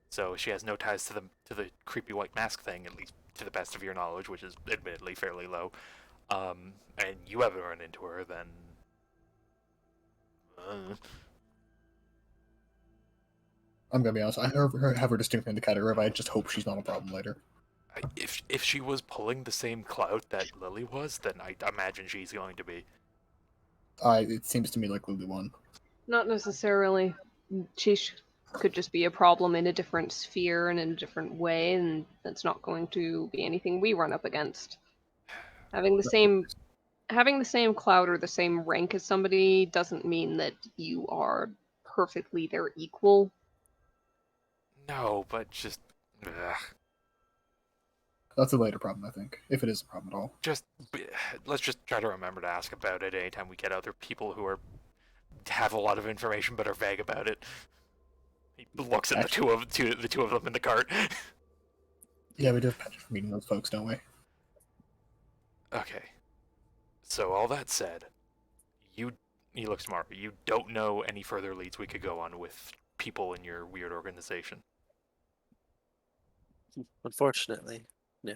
So she has no ties to the creepy white mask thing, at least to the best of your knowledge, which is admittedly fairly low. And you haven't run into her, then. I'm gonna be honest. I have her distinctly in the category of I just hope she's not a problem later. If she was pulling the same clout that Lily was, then I imagine she's going to be. It seems to me like Lily won. Not necessarily. She could just be a problem in a different sphere and in a different way, and that's not going to be anything we run up against. Having the same clout or the same rank as somebody doesn't mean that you are perfectly their equal. No, but just. Ugh. That's a later problem, I think, if it is a problem at all. Let's just try to remember to ask about it anytime we get other people who have a lot of information but are vague about it. He looks at the two of them in the cart. Yeah, we do have penchant for meeting those folks, don't we? Okay. So all that said, he looks smart. You don't know any further leads we could go on with people in your weird organization. Unfortunately, no.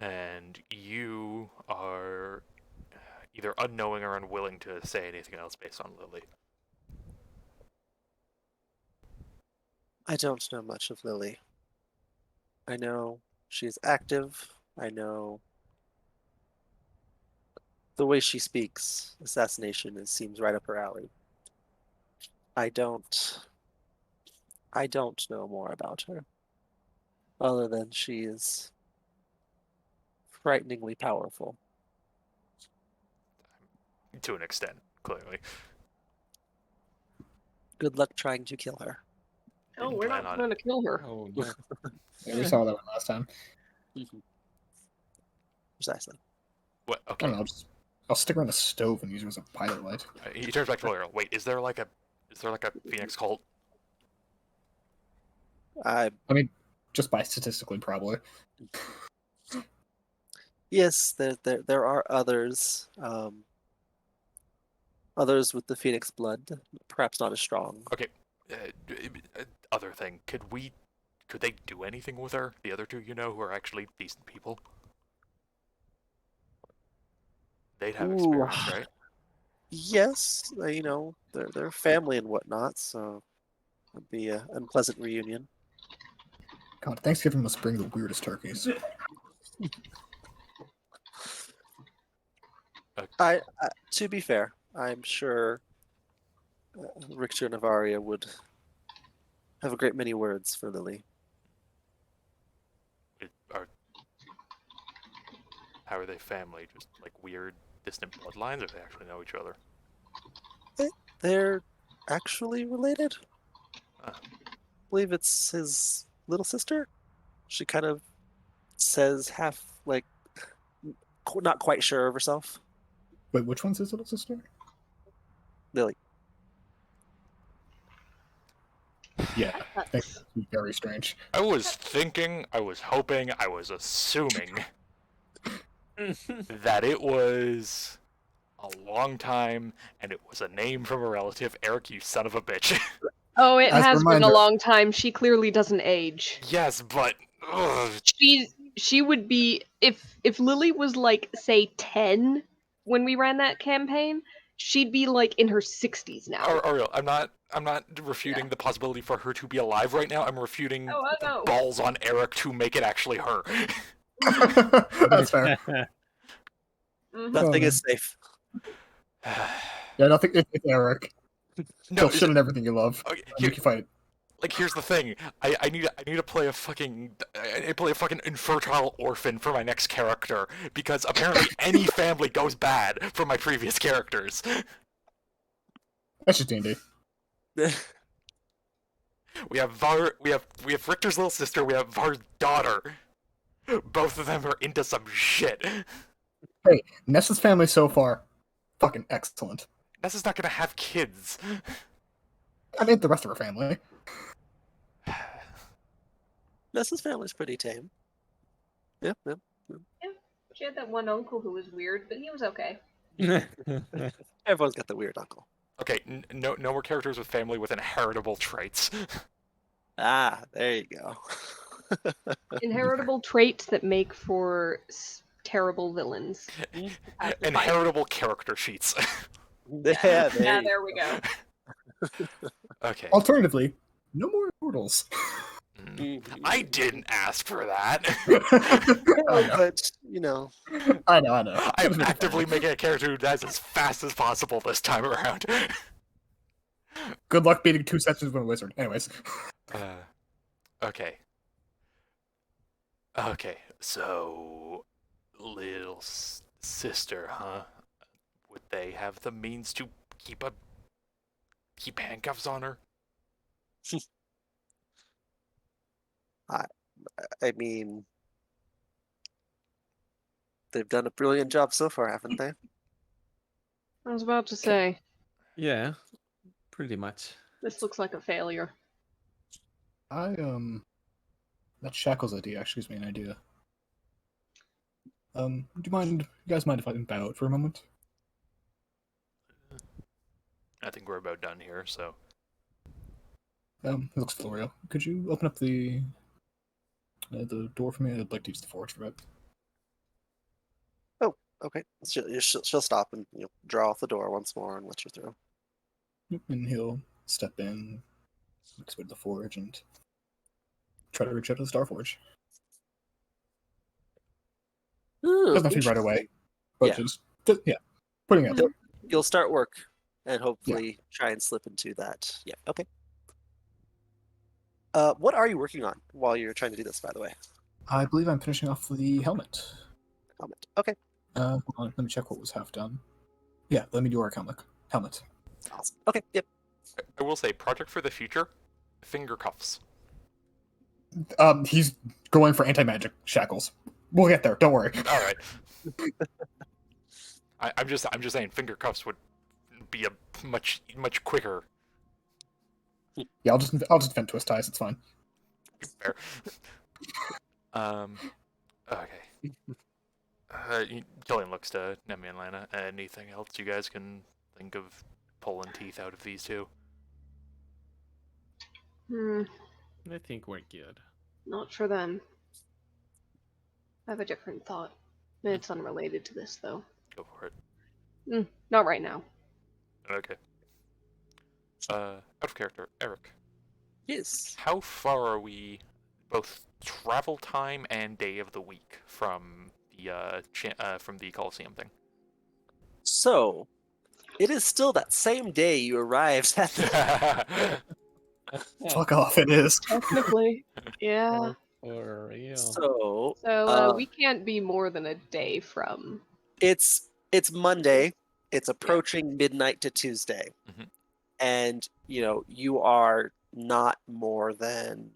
And you are either unknowing or unwilling to say anything else based on Lily. I don't know much of Lily. I know she's active. I know the way she speaks, assassination seems right up her alley. I don't know more about her, other than she is frighteningly powerful. To an extent, clearly. Good luck trying to kill her. Oh, Didn't we're plan not on going to kill her. Oh no. Yeah, we saw that one last time. Precisely. What? I Okay. don't know. I'll stick her on the stove and use her as a pilot light. He turns back to Lily. Wait, is there like a Phoenix cult? I Just by statistically, probably. Yes, there are others. Others with the Phoenix blood, perhaps not as strong. Okay. Other thing, could they do anything with her? The other two, who are actually decent people. They'd have experience, right? Yes, they're family and whatnot, so it'd be an unpleasant reunion. God, Thanksgiving must bring the weirdest turkeys. To be fair, I'm sure Richter Navaria would have a great many words for Lily. How are they family? Just like weird, distant bloodlines, or they actually know each other? They're actually related. Ah. I believe it's his little sister. She kind of says half, like, not quite sure of herself. Wait, which one's his little sister? Lily. Yeah, that's very strange. I was thinking, I was hoping, I was assuming that it was a long time and it was a name from a relative. Eric, you son of a bitch. Oh, it As a has been a reminder- long time. She clearly doesn't age. Yes, but She would be if Lily was like say 10 when we ran that campaign, she'd be like in her 60s now. Ariel, I'm not refuting the possibility for her to be alive right now. I'm refuting Oh, I the know. balls on Eric to make it actually her. That's fair. Mhm. Nothing Oh, is safe. Yeah, nothing. It's Eric. No, He'll shit on everything you love. okay, Make you fight. like here's the thing. I need to play a fucking infertile orphan for my next character because apparently any family goes bad for my previous characters. That's just D&D. We have Richter's little sister. We have Var's daughter. Both of them are into some shit. Hey, Nessa's family so far, fucking excellent. Nessa's not gonna have kids. I mean, the rest of her family. Nessa's family's pretty tame. Yep, yep. She had that one uncle who was weird, but he was okay. Everyone's got the weird uncle. Okay, no more characters with family with inheritable traits. Ah, there you go. Inheritable traits that make for terrible villains. Have to fight. Inheritable character sheets. Yeah, Yeah, you there we go. Okay. Alternatively, no more immortals. I didn't ask for that. I know. But, you know, I know. I'm actively making a character who dies as fast as possible this time around. Good luck beating 2 sessions with a wizard. Anyways. Okay. Okay, so little sister, huh? Would they have the means to keep handcuffs on her? I mean, they've done a brilliant job so far, haven't they? I was about to say, Yeah, pretty much. this looks like a failure. That Shackles idea actually gives me an idea. Do you guys mind if I bow out for a moment? I think we're about done here, so. It looks Florio. Could you open up the door for me? I'd like to use the forge for it. Okay. She'll stop and draw off the door once more and let you through. And he'll step in, expert the forge, and try to reach out to the Starforge. Ooh, Doesn't have to be right away, but Yeah. just putting it out there. You'll start work and hopefully try and slip into that. Yeah, okay. What are you working on while you're trying to do this, by the way? I believe I'm finishing off the helmet. Helmet. Okay, Hold on, let me check what was half done. Yeah, let me do our helmet. awesome. Okay, yep. I will say, project for the future, finger cuffs. He's going for anti-magic shackles. We'll get there. Don't worry. All right. I'm just saying, finger cuffs would be a much quicker. Yeah, I'll just invent twist ties. It's fine. Fair. Okay. Killian looks to Nemi and Lana. Anything else you guys can think of pulling teeth out of these two? I think we're good. Not for them. I have a different thought. It's unrelated to this, though. Go for it. Not right now. Okay. Out of character, Eric. Yes. How far are we, both travel time and day of the week, from the Coliseum thing? So, it is still that same day you arrived at the Fuck off! It is. Technically. Yeah. For real. So we can't be more than a day from. It's Monday. It's approaching midnight to Tuesday. Mhm. And, you are not more than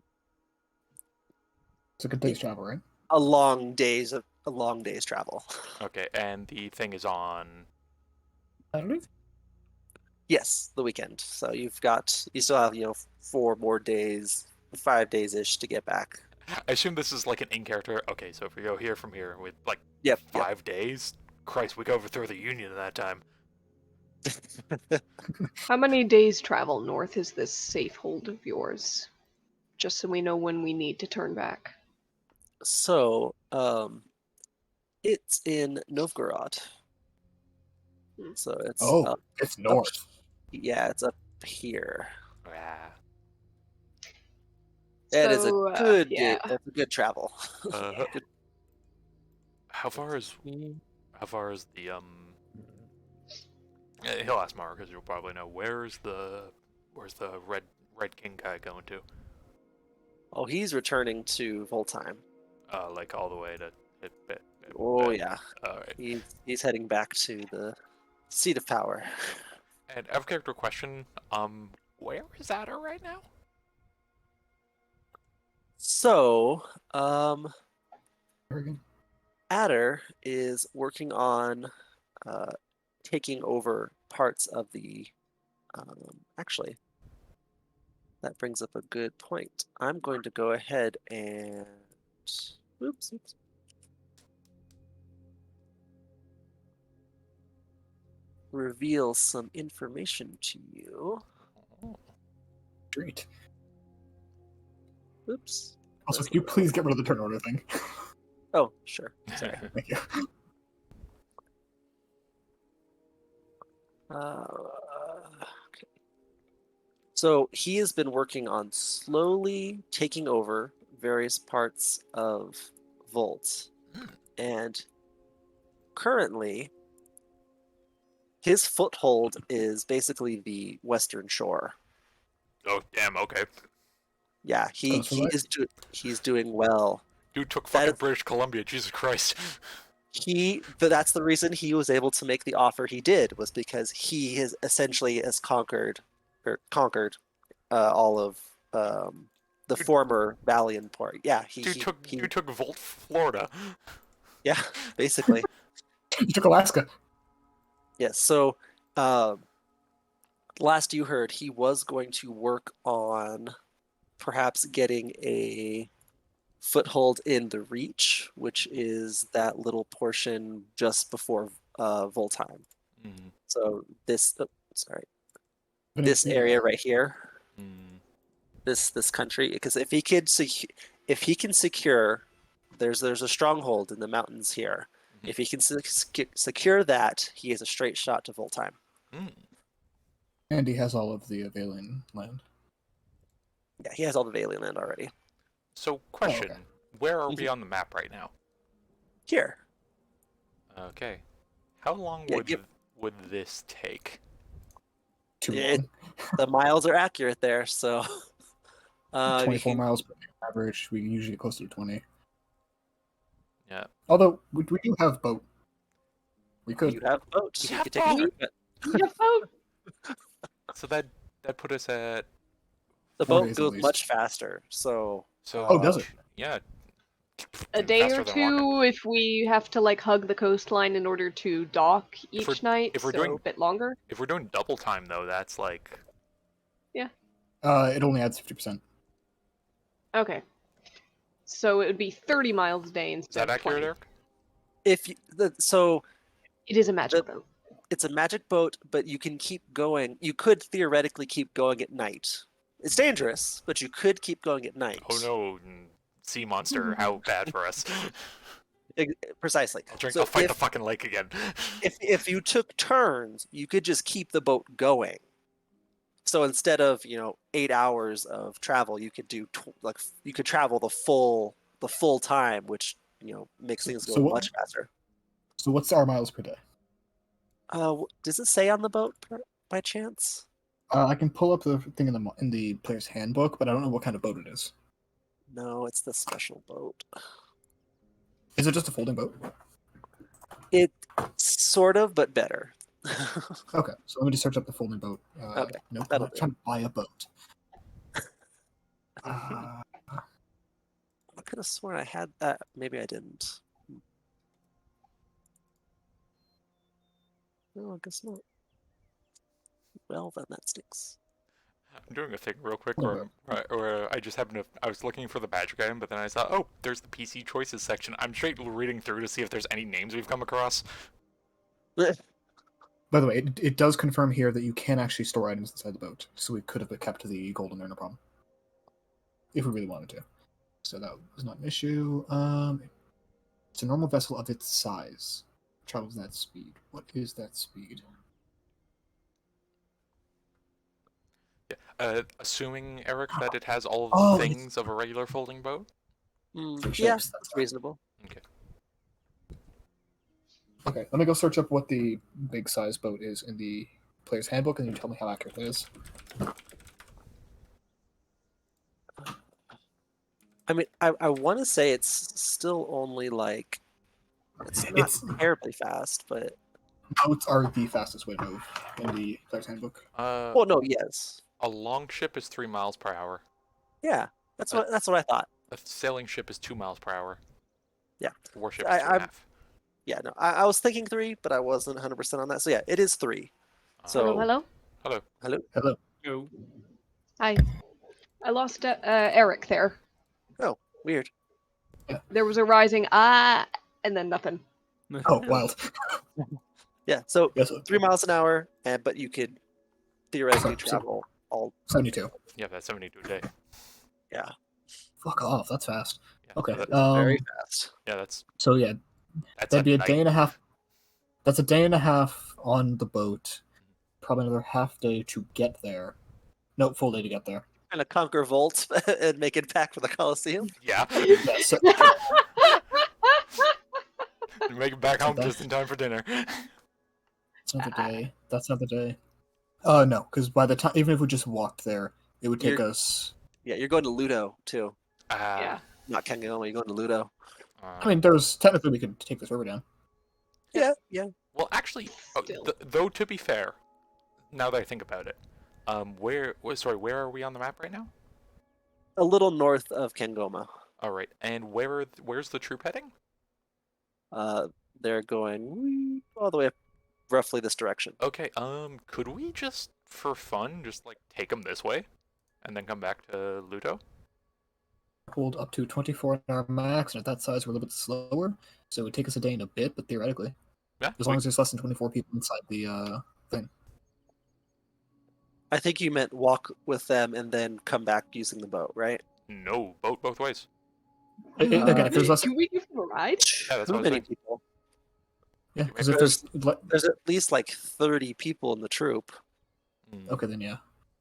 It's a good day's travel, right? a long day's travel. Okay, and the thing is on. Saturday? Yes, the weekend. So you still have 4 more days, 5 days ish to get back. I assume this is like an in-character. Okay, so if we go here from here with like Yep. 5 days, Christ, we could overthrow the Union in that time. How many days travel north is this safe hold of yours? Just so we know when we need to turn back. So, it's in Novgorod. So it's It's north. yeah, it's up here. Ah. It is a So, good yeah. It's a good travel. How far is the He'll ask Mara because you'll probably know. Where's the red king guy going to? Oh, he's returning to Voltheim. Like all the way to. Oh yeah, All right. he's heading back to the seat of power. And I have a character question. Where is Adder right now? So, Oregon. Adder is working on taking over parts of the. Actually, That brings up a good point. I'm going to go ahead and oops. Reveal some information to you. Great. Oops. Also, That's can you not what I please get rid of the turn order thing? Oh, sure. Sorry. Thank you. Okay. So he has been working on slowly taking over various parts of Volt, and currently his foothold is basically the Western Shore. Oh damn. Okay. Yeah, Goes for life. he's doing well. Dude took That fucking is- British Columbia. Jesus Christ. That's the reason he was able to make the offer he did, was because he has conquered all of the Dude- former Valiant part. Yeah, Dude took Volt, Florida. yeah, basically. You took Alaska. Yes. So, last you heard, he was going to work on perhaps getting a foothold in the Reach, which is that little portion just before Voltheim. Mm, So this, sorry, But this yeah, area right here, mm. this country, because if he can secure, there's a stronghold in the mountains here. Mhm. If he can secure that, he has a straight shot to Voltheim. Mm. And he has all of the Avalian land. Yeah, he has all the Valiant land already. So, question: okay. Where are we on the map right now? Here, Okay. How long Yeah, would this take? Too It- long. the miles are accurate there, so. You 24 can- miles per average. We usually get closer to 20. Yeah. Although, we do have boat. We could. You have boats. We You have could take a boat. shortcut. Yeah, vote. So that put us at The 4 boat days at goes least. much faster, so. so. Oh, does it? Yeah. A day Faster or than walking. two if we have to like hug the coastline in order to dock If each we're- night, if we're so doing- a bit longer. If we're doing double time though, that's like It only adds 50%. Okay. So it would be 30 miles a day is instead that of accurate, 20. Eric? If you, so It is a magic boat. it's a magic boat, but you can keep going. You could theoretically keep going at night. It's dangerous, but you could keep going at night. Oh no, sea monster! How bad for us! Precisely. I'll fight the fucking lake again. If you took turns, you could just keep the boat going. So instead of 8 hours of travel, you could do you could travel the full time, which makes things go So what- much faster. So what's our miles per day? Does it say on the boat by chance? I can pull up the thing in the player's handbook, but I don't know what kind of boat it is. No, it's the special boat. Is it just a folding boat? It sort of, but better. Okay, so let me just search up the folding boat. Okay, Nope, I'm that'll not do. trying to buy a boat. I could have sworn I had that. Maybe I didn't. No, I guess not. Well, then that stinks. I'm doing a thing real quick Okay. where I just happened to. I was looking for the badge item, but then I saw, oh, there's the PC choices section. I'm straight reading through to see if there's any names we've come across. By the way, it does confirm here that you can actually store items inside the boat, so we could have kept the golden urn, no problem. If we really wanted to. So that was not an issue. It's a normal vessel of its size. Travels that speed. What is that speed? Assuming, Eric, that it has all of Oh, the it's- things of a regular folding boat. Three Yeah, ships, that's that's fine. reasonable. Okay, let me go search up what the big size boat is in the player's handbook, and you tell me how accurate it is. I mean, I want to say it's still only like it's not It's- terribly fast, but Boats are the fastest way to move in the player's handbook. well, no, yes, A long ship is 3 miles per hour. yeah, that's what I thought. A sailing ship is 2 miles per hour. Yeah. A warship I- is 2.5. Yeah, no, I was thinking 3, but I wasn't 100% on that. So yeah, it is 3. So Hello, hello. Hello. hello. Hello. Go. Hi. I lost Eric there. Weird. There was a rising and then nothing. Oh, wild. Yeah, so Yes, 3 miles an hour, but you could theoretically So- travel all. 72. Yeah, that's 72 a day. Yeah, Fuck off. That's fast. Yeah, Okay. very fast. yeah, that's So yeah, that's that'd be a night. day and a half. That's a day and a half on the boat. Probably another half day to get there. No, full day to get there. Kind of conquer Volt and make it back for the Coliseum. Yeah, Yeah, so, make it back home that- just in time for dinner. that's another day. That's another day. No, because by the time, even if we just walked there, it would take us. Yeah, you're going to Ludo too. Yeah. Not Kangoma, you're going to Ludo. I mean, there's technically we could take this river down. Yeah. well, actually, Still. though to be fair, now that I think about it, where are we on the map right now? A little north of Kangoma. All right, and where's the troop heading? They're going all the way up roughly this direction. Okay, could we just, for fun, just like take them this way, and then come back to Ludo? Hold up to 24 in our max, and at that size, we're a little bit slower. So it would take us a day and a bit, but theoretically, Yeah, as long as there's less than 24 people inside the thing. I think you meant walk with them and then come back using the boat, right? no boat both ways. Again, if there's less, Can we give them a ride? Yeah, that's Too what I was many saying. people. yeah, because if there's There's at least like 30 people in the troop. Mm. okay, then yeah.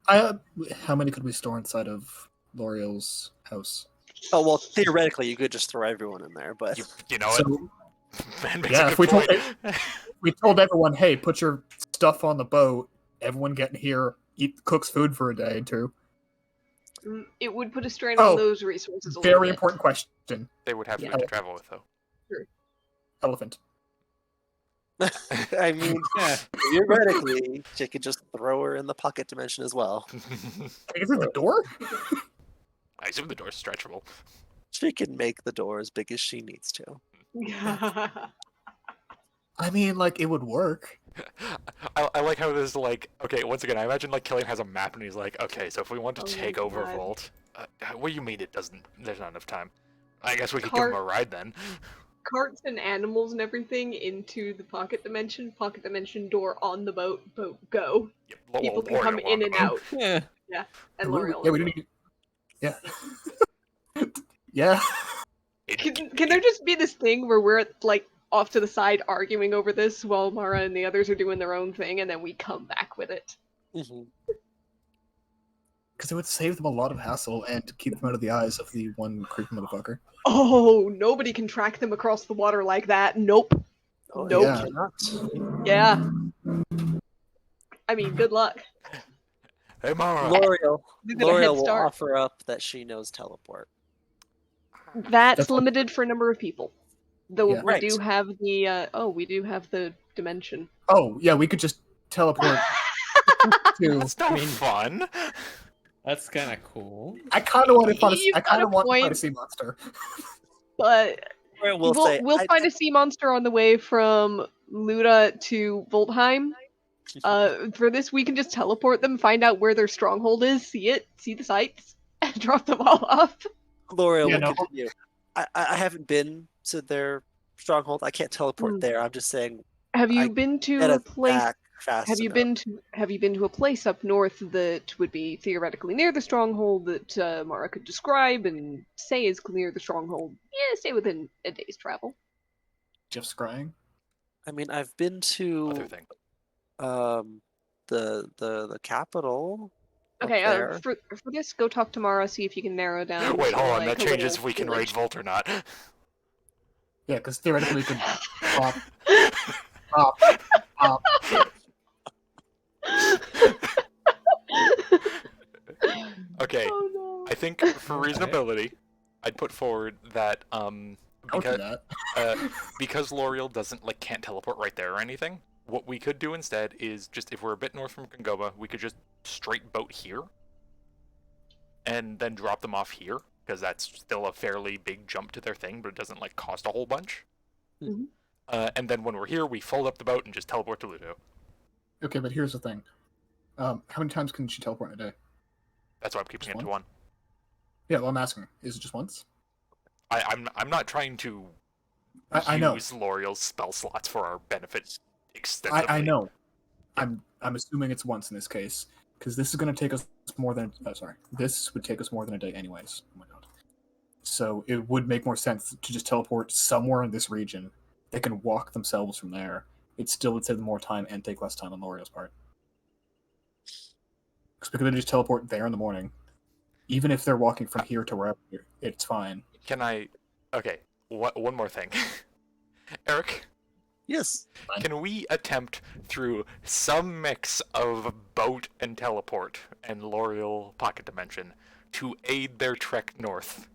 How many could we store inside of L'Oreal's house? Oh well, theoretically you could just throw everyone in there, but You know what? So Man makes yeah, a if good we told- point. we told everyone, hey, put your stuff on the boat. Everyone get in here, cooks food for a day or two. It would put a strain Oh, on those resources a little Very bit. important question. They would have Yeah. food to travel with, though. Elephant. I mean, theoretically, you could just throw her in the pocket dimension as well. Can you get through the door? I assume the door's stretchable. She can make the door as big as she needs to. I mean, like, it would work. I like how there's like, okay, once again, I imagine like Killian has a map and he's like, okay, so if we want to Oh my take over God. Vault, what do you mean it doesn't? There's not enough time. I guess we could give him a ride then. Carts and animals and everything into the pocket dimension door on the boat go. Yep, People can L'Oreal come on in the and boat. out. Yeah. And we L'Oreal. didn't need... Yeah. Yeah. Can there just be this thing where we're like off to the side arguing over this while Mara and the others are doing their own thing, and then we come back with it? Mhm. Because it would save them a lot of hassle and keep them out of the eyes of the one creepy motherfucker. Oh, nobody can track them across the water like that. Nope. Oh, Nope. yeah, not. Yeah. I mean, good luck. Hey Mara. L'Oreal. You get a head L'Oreal will start. offer up that she knows teleport. That's That's- limited for a number of people. Though Yeah. we Right. do have the dimension. Oh, yeah, we could just teleport to... That's no I mean- fun. That's kind of cool. I kind of want to find You've I kind got of a want to find point. a sea monster. But L'Oreal will we'll say, I- find a sea monster on the way from Luda to Voltheim. For this, we can just teleport them, find out where their stronghold is, see the sights, and drop them all off. L'Oreal Yeah, will no. continue. I haven't been to their stronghold. I can't teleport Hmm. there. I'm just saying, Have you I been to get a us place? back fast Have you enough. been to a place up north that would be theoretically near the stronghold that Mara could describe and say is near the stronghold? Yeah, stay within a day's travel. Just scrying. I mean, I've been Other to thing. the capital. up Okay, there. for this, go talk to Mara, see if you can narrow down. Wait, to, hold on. like, That a changes little if we can village. raid Vault or not. Yeah, because theoretically we could pop, pop, pop. Okay, Oh no. I think for reasonability, I'd put forward that Don't because do that. because L'Oreal doesn't can't teleport right there or anything. What we could do instead is just if we're a bit north from Kangoma, we could just straight boat here, and then drop them off here because that's still a fairly big jump to their thing, but it doesn't cost a whole bunch. Mhm. And then when we're here, we fold up the boat and just teleport to Ludo. Okay, but here's the thing. How many times can she teleport in a day? That's why I'm keeping Just it to one? one. Yeah, well, I'm asking. Is it just once? I'm not trying to I know. use L'Oreal's spell slots for our benefit extensively. I know. I'm assuming it's once in this case because this is going to take us more than. Sorry, this would take us more than a day, anyways. Oh my god. So it would make more sense to just teleport somewhere in this region. They can walk themselves from there. It still would save them more time and take less time on L'Oreal's part. Because they just teleport there in the morning. Even if they're walking from here to wherever, it's fine. Can I? Okay. One more thing, Eric. Yes. Can we attempt through some mix of boat and teleport and L'Oreal Pocket Dimension to aid their trek north,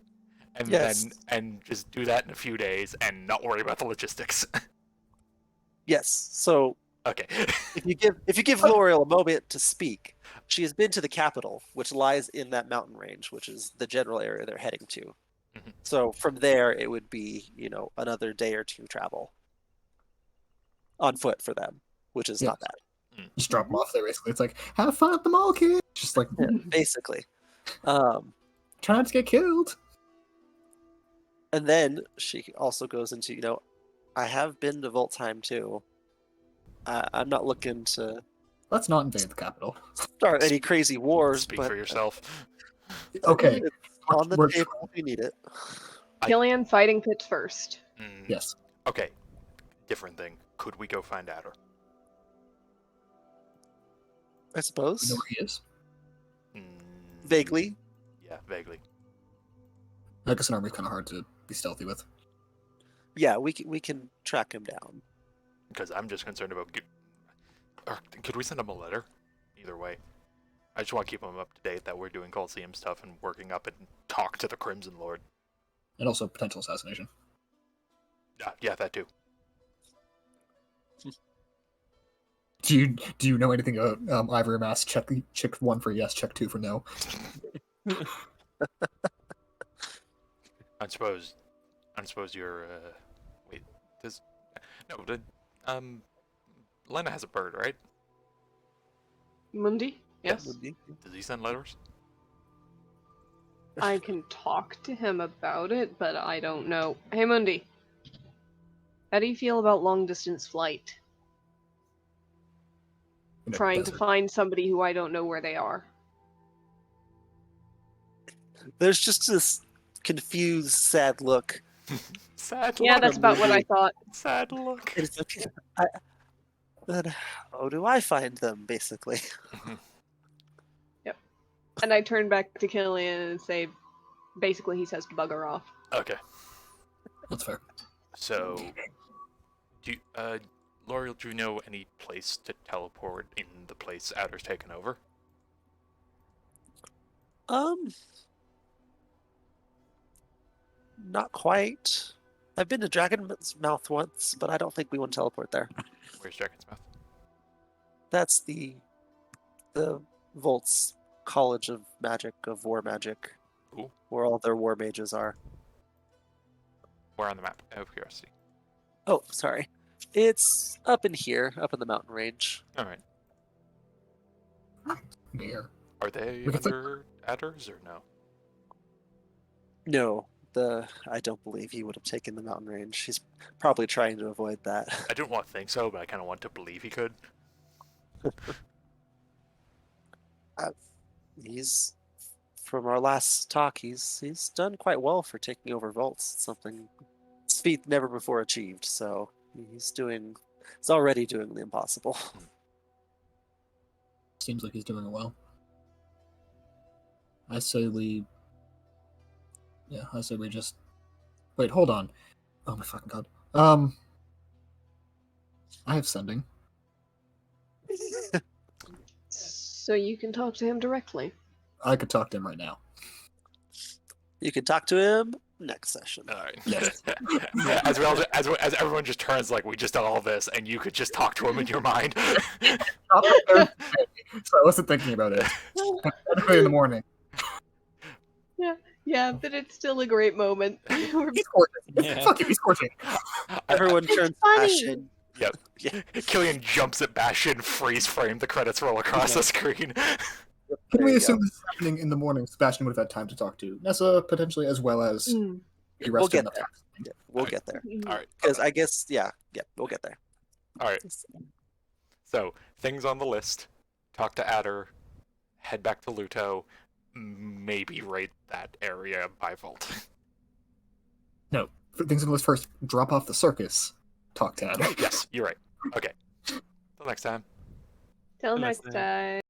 and Yes. then just do that in a few days and not worry about the logistics? Yes. So Okay. if you give L'Oreal a moment to speak, she has been to the capital, which lies in that mountain range, which is the general area they're heading to. Mhm. So from there, it would be another day or two travel on foot for them, which is not bad. Just drop them off there, basically. It's like, have fun at the mall, kid! Just like, Yeah, basically. try not to get killed. And then she also goes into, I have been to Voltheim too. I'm not looking to Let's not invade the capital. start any crazy wars, Speak but for yourself. Okay, it's on the we're- table if you need it. Killian fighting pits first. Mm, yes. Okay. Different thing. Could we go find Adder? I suppose. You know where he is? Mm, Vaguely. Yeah, vaguely. I guess an army's kind of hard to be stealthy with. Yeah, we can track him down. Because I'm just concerned about. Or could we send him a letter? Either way. I just want to keep him up to date that we're doing Coliseum stuff and working up and talk to the Crimson Lord. And also potential assassination. Yeah, that too. Do you know anything about Ivory Mask? Check 1 for yes, check 2 for no. I suppose you're. Wait, Lena has a bird, right? Mundi? Yes. Does he send letters? I can talk to him about it, but I don't know. Hey, Mundi. How do you feel about long distance flight? In a Trying to desert. find somebody who I don't know where they are. There's just this confused, sad look. Sad Yeah, look. that's about what I thought. Sad look. It's like, then how do I find them, basically? And I turn back to Killian and say, basically, he says to bugger off. Okay. That's fair. So, L'Oreal, do you know any place to teleport in the place Adder's taken over? Not quite. I've been to Dragon's Mouth once, but I don't think we want to teleport there. Where's Dragon's Mouth? That's the Volt's College of Magic, of War Magic, Ooh. where all their war mages are. Where on the map? Out of curiosity. Oh, sorry. It's up in here, up in the mountain range. Alright. Near. Are they We can take- under Adders or no? No, I don't believe he would have taken the mountain range. He's probably trying to avoid that. I didn't want to think so, but I kind of want to believe he could. He's, from our last talk, he's done quite well for taking over Volts. Something feat never before achieved. So he's already doing the impossible. Seems like he's doing it well. I say we just wait. Hold on. Oh my fucking god. I have sending. So you can talk to him directly. I could talk to him right now. You can talk to him next session. Alright. Yes. as everyone just turns like we just did all this, and you could just talk to him in your mind. So I wasn't thinking about it. Technically in the morning. Yeah, but it's still a great moment. He's scorching. Yeah. Fuck you, he's scorching. Everyone turns funny. Bastion. Yep. Killian jumps at Bastion, freeze frame, the credits roll across the screen. Can There we you assume go. this is happening in the morning? Sebastian would have had time to talk to Nessa, potentially, as well as Mm. be We'll rested get enough there. time. Yeah, we'll Alright. get there. All right. Because I guess, yeah, we'll get there. All right. So things on the list: talk to Adder, head back to Luto, maybe raid that area by Vault. No, for things on the list first. Drop off the circus. Talk to Adam. Yes, you're right. Okay. Till next time. Till Till next next time. time.